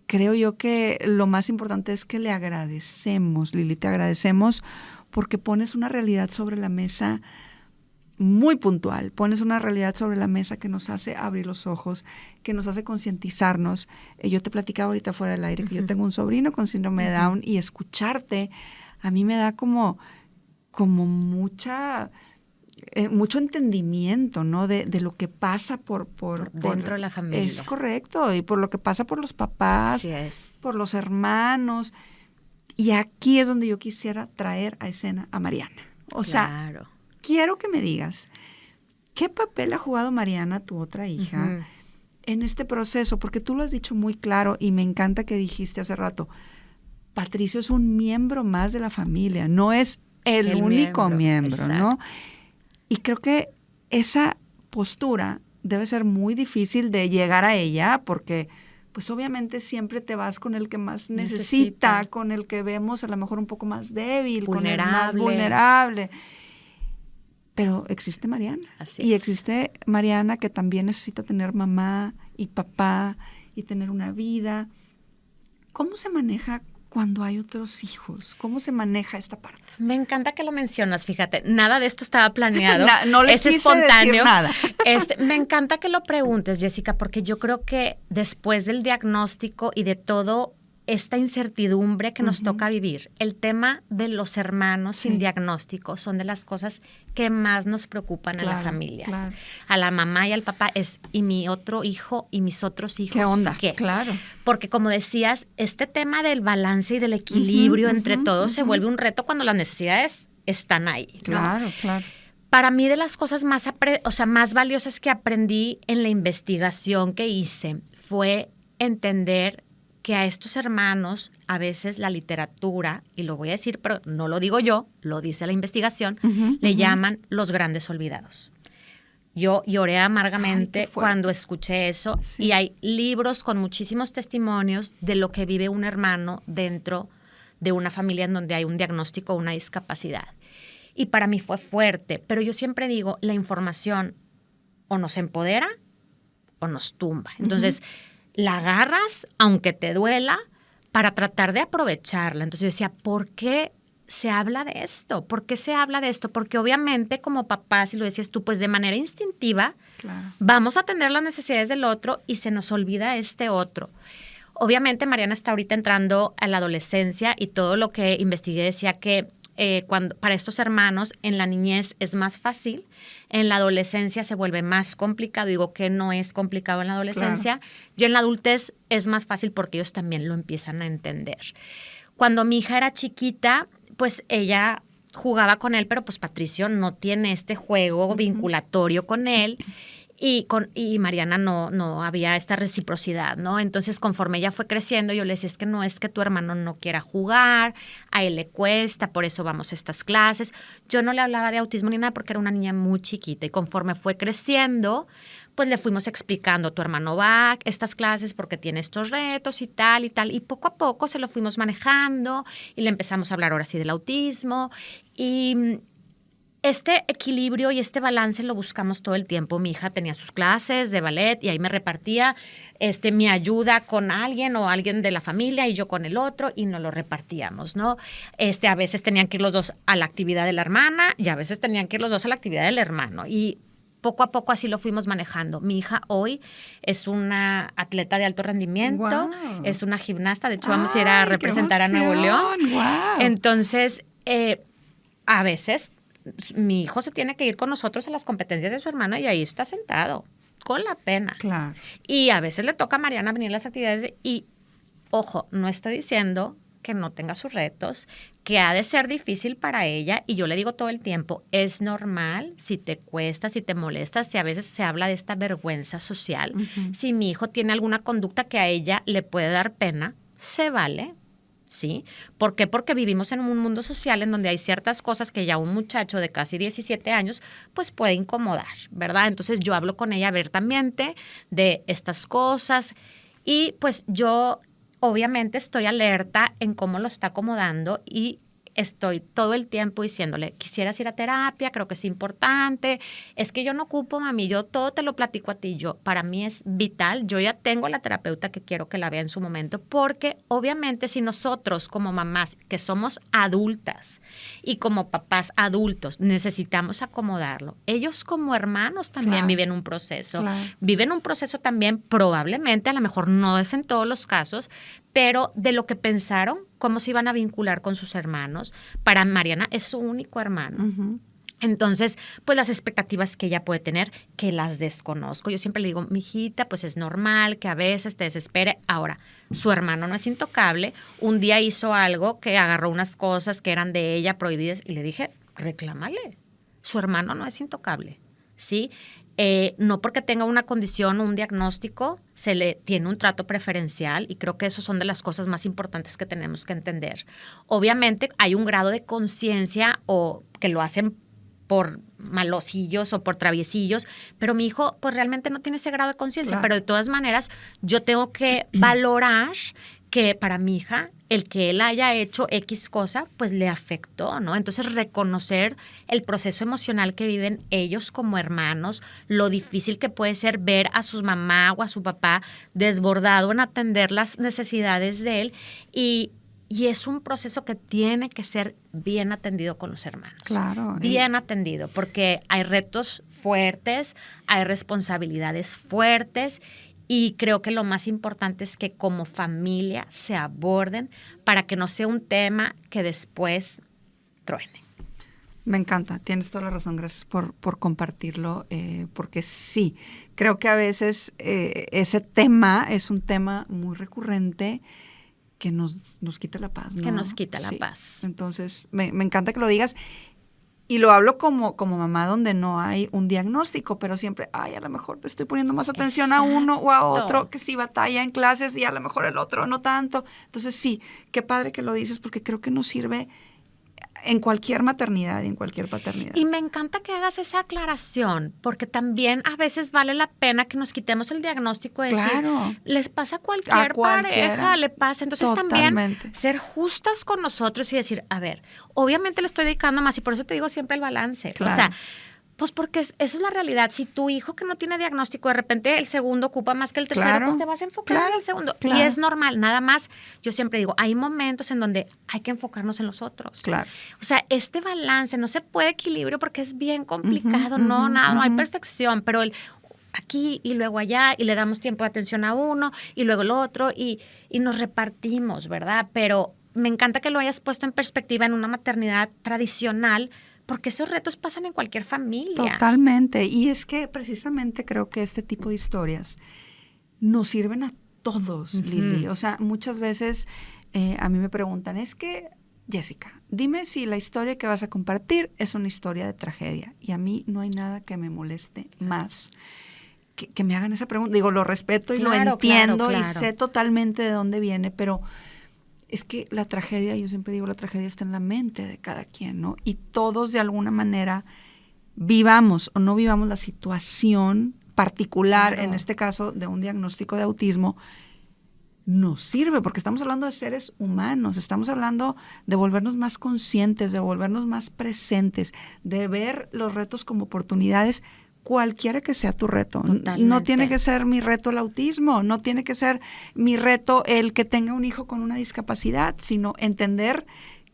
creo yo que lo más importante es que le agradecemos, Lili, te agradecemos porque pones una realidad sobre la mesa muy puntual, pones una realidad sobre la mesa que nos hace abrir los ojos, que nos hace concientizarnos. Yo te platicaba ahorita fuera del aire que yo tengo un sobrino con síndrome de Down y escucharte a mí me da como mucho entendimiento, ¿no? De lo que pasa por dentro de la familia. Es correcto, y por lo que pasa por los papás, por los hermanos. Y aquí es donde yo quisiera traer a escena a Mariana. O sea, quiero que me digas, ¿Qué papel ha jugado Mariana, tu otra hija, en este proceso? Porque tú lo has dicho muy claro y me encanta que dijiste hace rato, Patricio es un miembro más de la familia, no es el único miembro, ¿no? Y creo que esa postura debe ser muy difícil de llegar a ella porque pues obviamente siempre te vas con el que más necesita, con el que vemos a lo mejor un poco más débil, con el más vulnerable. Pero existe Mariana. Y existe Mariana que también necesita tener mamá y papá y tener una vida. ¿Cómo se maneja cuando hay otros hijos? ¿Cómo se maneja esta parte? Me encanta que lo mencionas, fíjate, nada de esto estaba planeado. No le quise decir nada. Me encanta que lo preguntes, Jessica, porque yo creo que después del diagnóstico y de todo esta incertidumbre que nos toca vivir, el tema de los hermanos sin diagnóstico son de las cosas que más nos preocupan a las familias. Claro. A la mamá y al papá es, ¿y mi otro hijo y mis otros hijos? ¿Qué onda? ¿Qué? Claro. Porque como decías, este tema del balance y del equilibrio entre todos se vuelve un reto cuando las necesidades están ahí, ¿no? Claro, claro. Para mí, de las cosas más valiosas que aprendí en la investigación que hice fue entender que a estos hermanos a veces la literatura, y lo voy a decir, pero no lo digo yo, lo dice la investigación, le llaman los grandes olvidados. Yo lloré amargamente cuando escuché eso y hay libros con muchísimos testimonios de lo que vive un hermano dentro de una familia en donde hay un diagnóstico o una discapacidad. Y para mí fue fuerte, pero yo siempre digo, la información o nos empodera o nos tumba. Entonces, la agarras, aunque te duela, para tratar de aprovecharla. Entonces yo decía, ¿por qué se habla de esto? ¿Por qué se habla de esto? Porque obviamente como papás, si lo decías tú, pues de manera instintiva, vamos a atender las necesidades del otro y se nos olvida este otro. Obviamente Mariana está ahorita entrando a la adolescencia y todo lo que investigué decía que para estos hermanos en la niñez es más fácil, en la adolescencia se vuelve más complicado. Digo que no es complicado en la adolescencia, y en la adultez es más fácil porque ellos también lo empiezan a entender. Cuando mi hija era chiquita, pues ella jugaba con él, pero pues Patricio no tiene este juego vinculatorio con él. Y Mariana no había esta reciprocidad, ¿no? Entonces, conforme ella fue creciendo, yo le decía, es que no es que tu hermano no quiera jugar, a él le cuesta, por eso vamos a estas clases. Yo no le hablaba de autismo ni nada porque era una niña muy chiquita y conforme fue creciendo, pues le fuimos explicando, tu hermano va a estas clases porque tiene estos retos y tal, y poco a poco se lo fuimos manejando y le empezamos a hablar ahora sí del autismo y este equilibrio y este balance lo buscamos todo el tiempo. Mi hija tenía sus clases de ballet y ahí me repartía mi ayuda con alguien o alguien de la familia y yo con el otro y nos lo repartíamos, ¿no? A veces tenían que ir los dos a la actividad de la hermana y a veces tenían que ir los dos a la actividad del hermano y poco a poco así lo fuimos manejando. Mi hija hoy es una atleta de alto rendimiento, es una gimnasta, de hecho vamos a ir a representar a Nuevo León. Entonces, a veces mi hijo se tiene que ir con nosotros a las competencias de su hermana y ahí está sentado, con la pena. Claro. Y a veces le toca a Mariana venir a las actividades y, ojo, no estoy diciendo que no tenga sus retos, que ha de ser difícil para ella y yo le digo todo el tiempo, es normal si te cuesta, si te molesta, si a veces se habla de esta vergüenza social, si mi hijo tiene alguna conducta que a ella le puede dar pena, se vale. ¿Sí? ¿Por qué? Porque vivimos en un mundo social en donde hay ciertas cosas que ya un muchacho de casi 17 años pues puede incomodar, ¿verdad? Entonces yo hablo con ella abiertamente de estas cosas y pues yo obviamente estoy alerta en cómo lo está acomodando y estoy todo el tiempo diciéndole, quisieras ir a terapia, creo que es importante, es que yo no ocupo, mami, yo todo te lo platico a ti, para mí es vital, yo ya tengo la terapeuta que quiero que la vea en su momento, porque obviamente si nosotros como mamás que somos adultas y como papás adultos necesitamos acomodarlo, ellos como hermanos también viven un proceso, viven un proceso también probablemente, a lo mejor no es en todos los casos, pero de lo que pensaron, cómo se iban a vincular con sus hermanos. Para Mariana es su único hermano. Entonces, pues las expectativas que ella puede tener, que las desconozco. Yo siempre le digo, mijita, pues es normal que a veces te desespere. Ahora, su hermano no es intocable. Un día hizo algo que agarró unas cosas que eran de ella prohibidas y le dije, reclámale. Su hermano no es intocable. ¿sí? No porque tenga una condición o un diagnóstico, se le tiene un trato preferencial y creo que eso son de las cosas más importantes que tenemos que entender. Obviamente hay un grado de conciencia o que lo hacen por malosillos o por traviesillos, pero mi hijo pues realmente no tiene ese grado de conciencia, Claro. pero de todas maneras yo tengo que valorar que para mi hija el que él haya hecho X cosa, pues le afectó, ¿no? Entonces reconocer el proceso emocional que viven ellos como hermanos, lo difícil que puede ser ver a su mamá o a su papá desbordado en atender las necesidades de él y es un proceso que tiene que ser bien atendido con los hermanos. Claro. Bien atendido, porque hay retos fuertes, hay responsabilidades fuertes y creo que lo más importante es que como familia se aborden para que no sea un tema que después truene. Me encanta, tienes toda la razón, gracias por compartirlo, porque sí, creo que a veces ese tema es un tema muy recurrente que nos quita la paz, ¿no? Que nos quita la paz. Entonces, me encanta que lo digas. Y lo hablo como mamá donde no hay un diagnóstico, pero siempre, a lo mejor le estoy poniendo más atención a uno o a otro, que sí batalla en clases y a lo mejor el otro no tanto. Entonces sí, qué padre que lo dices porque creo que nos sirve en cualquier maternidad y en cualquier paternidad. Y me encanta que hagas esa aclaración, porque también a veces vale la pena que nos quitemos el diagnóstico de decir, les pasa a cualquier pareja, le pasa. Entonces también ser justas con nosotros y decir, a ver, obviamente le estoy dedicando más y por eso te digo siempre el balance. Claro. O sea, pues porque eso es la realidad. Si tu hijo que no tiene diagnóstico, de repente el segundo ocupa más que el tercero, pues te vas a enfocar en el segundo. Claro. Y es normal, nada más. Yo siempre digo, hay momentos en donde hay que enfocarnos en los otros. Claro. O sea, este balance, no se puede equilibrio porque es bien complicado. No hay perfección, pero aquí y luego allá y le damos tiempo de atención a uno y luego el otro y nos repartimos, ¿verdad? Pero me encanta que lo hayas puesto en perspectiva en una maternidad tradicional, porque esos retos pasan en cualquier familia. Totalmente. Y es que precisamente creo que este tipo de historias nos sirven a todos, Lili. O sea, muchas veces a mí me preguntan, es que, Jessica, dime si la historia que vas a compartir es una historia de tragedia. Y a mí no hay nada que me moleste más que me hagan esa pregunta. Digo, lo respeto y lo entiendo y sé totalmente de dónde viene, pero es que la tragedia, yo siempre digo, la tragedia está en la mente de cada quien, ¿no? Y todos de alguna manera vivamos o no vivamos la situación particular, en este caso de un diagnóstico de autismo, nos sirve porque estamos hablando de seres humanos, estamos hablando de volvernos más conscientes, de volvernos más presentes, de ver los retos como oportunidades, cualquiera que sea tu reto. Totalmente. No tiene que ser mi reto el autismo, no tiene que ser mi reto el que tenga un hijo con una discapacidad, sino entender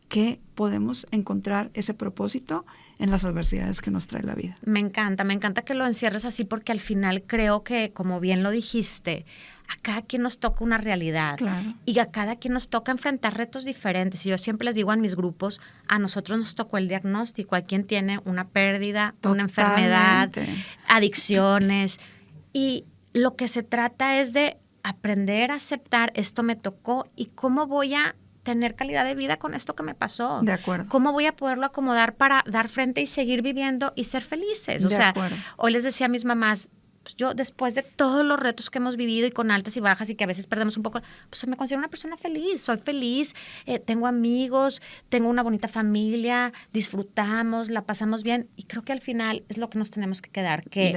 que podemos encontrar ese propósito en las adversidades que nos trae la vida. Me encanta que lo encierres así porque al final creo que, como bien lo dijiste, a cada quien nos toca una realidad. Claro. Y a cada quien nos toca enfrentar retos diferentes. Y yo siempre les digo en mis grupos, a nosotros nos tocó el diagnóstico, hay quien tiene una pérdida, una enfermedad, adicciones. Y lo que se trata es de aprender a aceptar, esto me tocó y cómo voy a tener calidad de vida con esto que me pasó. De acuerdo. ¿Cómo voy a poderlo acomodar para dar frente y seguir viviendo y ser felices? O sea, hoy les decía a mis mamás, pues yo después de todos los retos que hemos vivido y con altas y bajas y que a veces perdemos un poco, pues me considero una persona feliz, soy feliz, tengo amigos, tengo una bonita familia, disfrutamos, la pasamos bien y creo que al final es lo que nos tenemos que quedar, que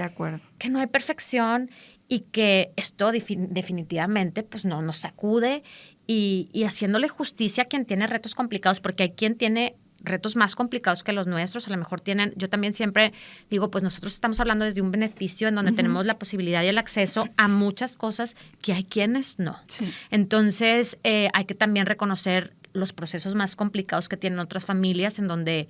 no hay perfección y que esto definitivamente pues no nos sacude y haciéndole justicia a quien tiene retos complicados, porque hay quien tiene retos más complicados que los nuestros, a lo mejor tienen, yo también siempre digo, pues nosotros estamos hablando desde un beneficio en donde tenemos la posibilidad y el acceso a muchas cosas que hay quienes no. Sí. Entonces, hay que también reconocer los procesos más complicados que tienen otras familias en donde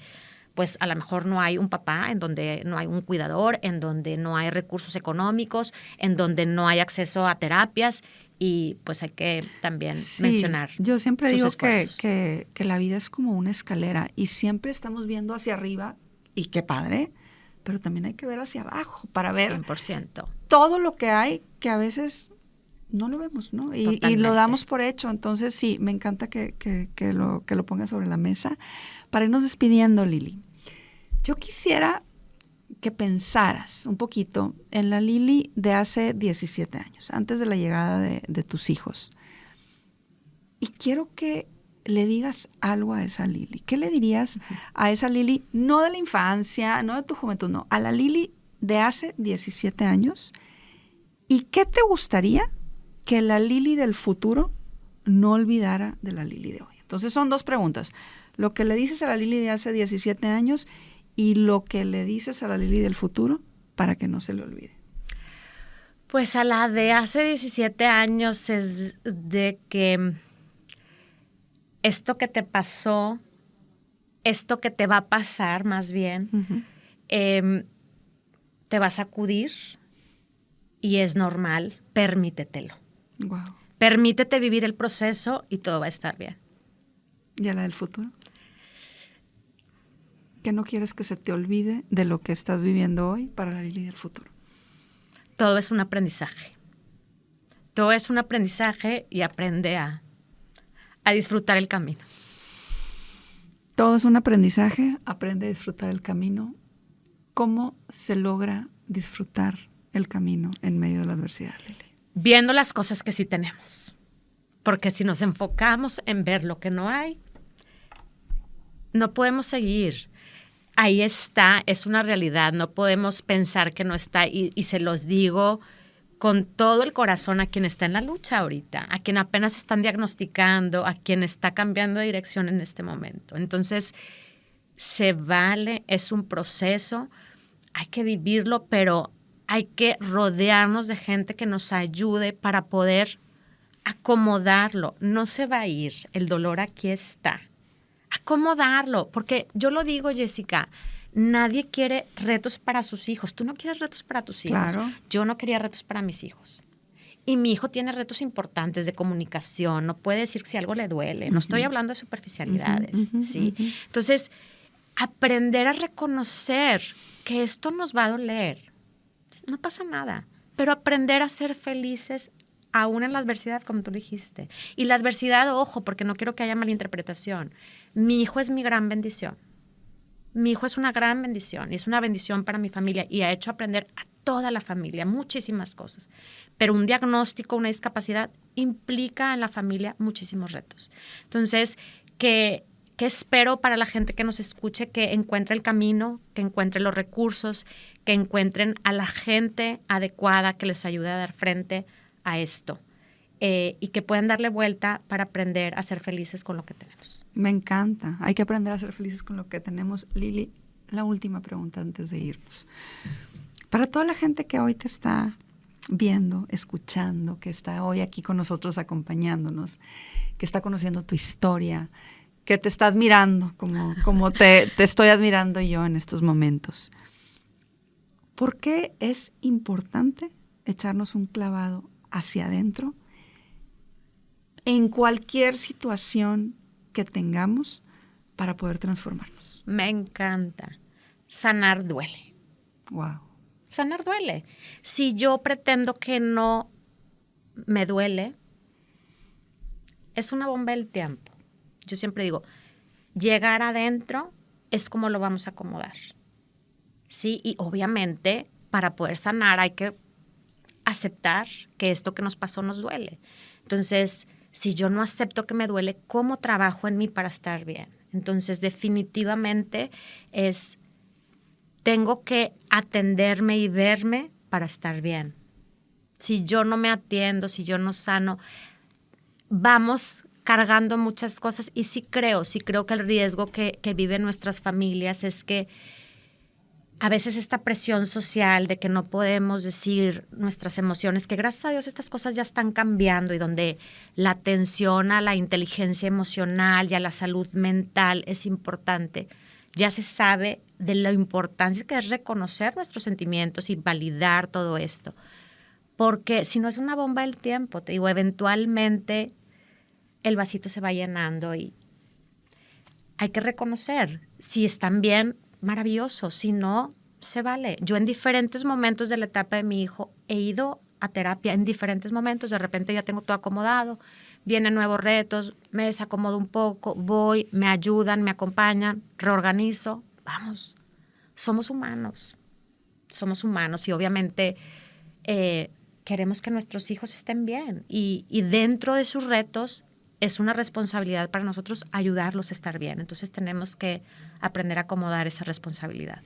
pues a lo mejor no hay un papá, en donde no hay un cuidador, en donde no hay recursos económicos, en donde no hay acceso a terapias y pues hay que también mencionar. Yo siempre digo esfuerzos. que la vida es como una escalera y siempre estamos viendo hacia arriba y qué padre, pero también hay que ver hacia abajo para ver 100%. Todo lo que hay que a veces no lo vemos, ¿no? Y lo damos por hecho. Entonces sí, me encanta que lo pongas sobre la mesa. Para irnos despidiendo, Lili, yo quisiera que pensaras un poquito en la Lili de hace 17 años, antes de la llegada de tus hijos. Y quiero que le digas algo a esa Lili. ¿Qué le dirías a esa Lili, no de la infancia, no de tu juventud, no, a la Lili de hace 17 años? ¿Y qué te gustaría que la Lili del futuro no olvidara de la Lili de hoy? Entonces son dos preguntas. Lo que le dices a la Lili de hace 17 años y lo que le dices a la Lili del futuro para que no se le olvide. Pues a la de hace 17 años es de que esto que te pasó, esto que te va a pasar más bien, te va a sacudir y es normal, permítetelo. Wow. Permítete vivir el proceso y todo va a estar bien. ¿Y a la del futuro? ¿Qué no quieres que se te olvide de lo que estás viviendo hoy para la Lili del futuro? Todo es un aprendizaje. Todo es un aprendizaje y aprende a disfrutar el camino. Todo es un aprendizaje, aprende a disfrutar el camino. ¿Cómo se logra disfrutar el camino en medio de la adversidad, Lili? Viendo las cosas que sí tenemos. Porque si nos enfocamos en ver lo que no hay, no podemos seguir. Ahí está, es una realidad. No podemos pensar que no está. Y se los digo con todo el corazón a quien está en la lucha ahorita, a quien apenas están diagnosticando, a quien está cambiando de dirección en este momento. Entonces, se vale, es un proceso, hay que vivirlo, pero hay que rodearnos de gente que nos ayude para poder acomodarlo. No se va a ir, el dolor aquí está. Acomodarlo, porque yo lo digo, Jessica, nadie quiere retos para sus hijos. Tú no quieres retos para tus hijos. Claro. Yo no quería retos para mis hijos. Y mi hijo tiene retos importantes de comunicación. No puede decir si algo le duele. No estoy hablando de superficialidades, ¿sí? Entonces, aprender a reconocer que esto nos va a doler. No pasa nada. Pero aprender a ser felices aún en la adversidad, como tú dijiste. Y la adversidad, ojo, porque no quiero que haya malinterpretación. Mi hijo es mi gran bendición. Mi hijo es una gran bendición y es una bendición para mi familia y ha hecho aprender a toda la familia muchísimas cosas. Pero un diagnóstico, una discapacidad, implica en la familia muchísimos retos. Entonces, ¿qué espero para la gente que nos escuche? Que encuentre el camino, que encuentre los recursos, que encuentren a la gente adecuada que les ayude a dar frente a esto. Y que puedan darle vuelta para aprender a ser felices con lo que tenemos. Me encanta. Hay que aprender a ser felices con lo que tenemos. Lili, la última pregunta antes de irnos. Para toda la gente que hoy te está viendo, escuchando, que está hoy aquí con nosotros acompañándonos, que está conociendo tu historia, que te está admirando como te estoy admirando yo en estos momentos. ¿Por qué es importante echarnos un clavado hacia adentro en cualquier situación que tengamos para poder transformarnos? Me encanta. Sanar duele. Wow. Sanar duele. Si yo pretendo que no me duele, es una bomba del tiempo. Yo siempre digo, llegar adentro es como lo vamos a acomodar. Sí, y obviamente para poder sanar hay que aceptar que esto que nos pasó nos duele. Entonces, si yo no acepto que me duele, ¿cómo trabajo en mí para estar bien? Entonces, definitivamente tengo que atenderme y verme para estar bien. Si yo no me atiendo, si yo no sano, vamos cargando muchas cosas. Y sí creo que el riesgo que viven nuestras familias es que a veces esta presión social de que no podemos decir nuestras emociones, que gracias a Dios estas cosas ya están cambiando y donde la atención a la inteligencia emocional y a la salud mental es importante. Ya se sabe de la importancia que es reconocer nuestros sentimientos y validar todo esto. Porque si no es una bomba del tiempo, te digo, eventualmente el vasito se va llenando y hay que reconocer si están bien, maravilloso, si no, se vale. Yo en diferentes momentos de la etapa de mi hijo he ido a terapia, en diferentes momentos, de repente ya tengo todo acomodado, vienen nuevos retos, me desacomodo un poco, voy, me ayudan, me acompañan, reorganizo, vamos, somos humanos, somos humanos y obviamente queremos que nuestros hijos estén bien. Y dentro de sus retos es una responsabilidad para nosotros ayudarlos a estar bien. Entonces tenemos que aprender a acomodar esa responsabilidad.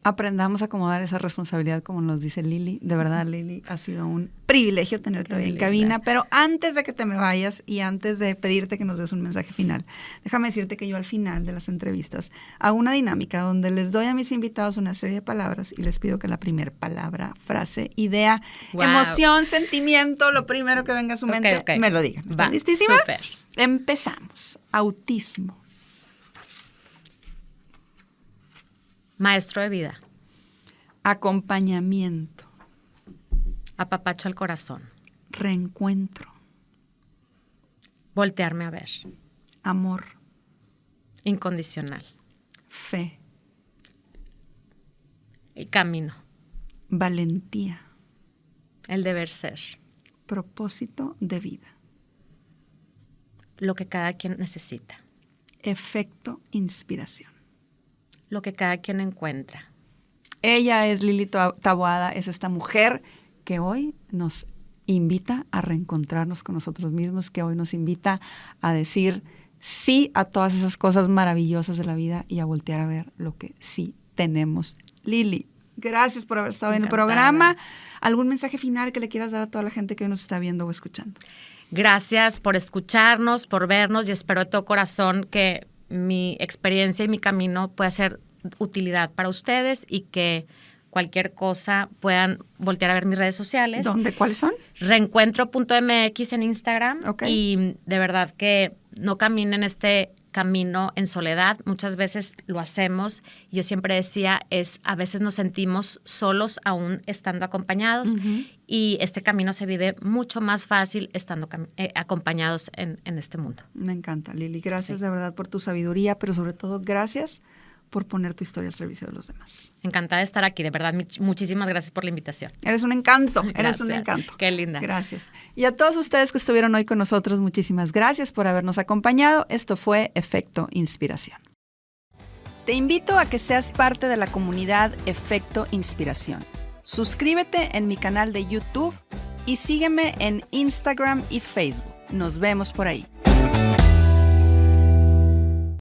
Aprendamos a acomodar esa responsabilidad, como nos dice Lili. De verdad, Lili, ha sido un privilegio tenerte hoy en cabina. Pero antes de que te me vayas y antes de pedirte que nos des un mensaje final, déjame decirte que yo al final de las entrevistas hago una dinámica donde les doy a mis invitados una serie de palabras y les pido que la primera palabra, frase, idea, emoción, sentimiento, lo primero que venga a su mente, me lo digan. ¿Están listísima? Súper. Empezamos. Autismo. Maestro de vida. Acompañamiento. Apapacho al corazón. Reencuentro. Voltearme a ver. Amor. Incondicional. Fe. El camino. Valentía. El deber ser. Propósito de vida. Lo que cada quien necesita. Efecto inspiración. Lo que cada quien encuentra. Ella es Lili Taboada, es esta mujer que hoy nos invita a reencontrarnos con nosotros mismos, que hoy nos invita a decir sí a todas esas cosas maravillosas de la vida y a voltear a ver lo que sí tenemos. Lili, gracias por haber estado en el programa. ¿Algún mensaje final que le quieras dar a toda la gente que hoy nos está viendo o escuchando? Gracias por escucharnos, por vernos y espero de todo corazón que mi experiencia y mi camino pueda ser utilidad para ustedes y que cualquier cosa puedan voltear a ver mis redes sociales. ¿Cuáles son? Reencuentro.mx en Instagram. Okay. Y de verdad que no caminen este camino en soledad. Muchas veces lo hacemos. Yo siempre decía, a veces nos sentimos solos aún estando acompañados. Uh-huh. Y este camino se vive mucho más fácil estando acompañados en este mundo. Me encanta, Lili. Gracias de verdad por tu sabiduría, pero sobre todo gracias por poner tu historia al servicio de los demás. Encantada de estar aquí, de verdad. Muchísimas gracias por la invitación. Eres un encanto, eres gracias. Un encanto. Qué linda. Gracias. Y a todos ustedes que estuvieron hoy con nosotros, muchísimas gracias por habernos acompañado. Esto fue Efecto Inspiración. Te invito a que seas parte de la comunidad Efecto Inspiración. Suscríbete en mi canal de YouTube y sígueme en Instagram y Facebook. Nos vemos por ahí.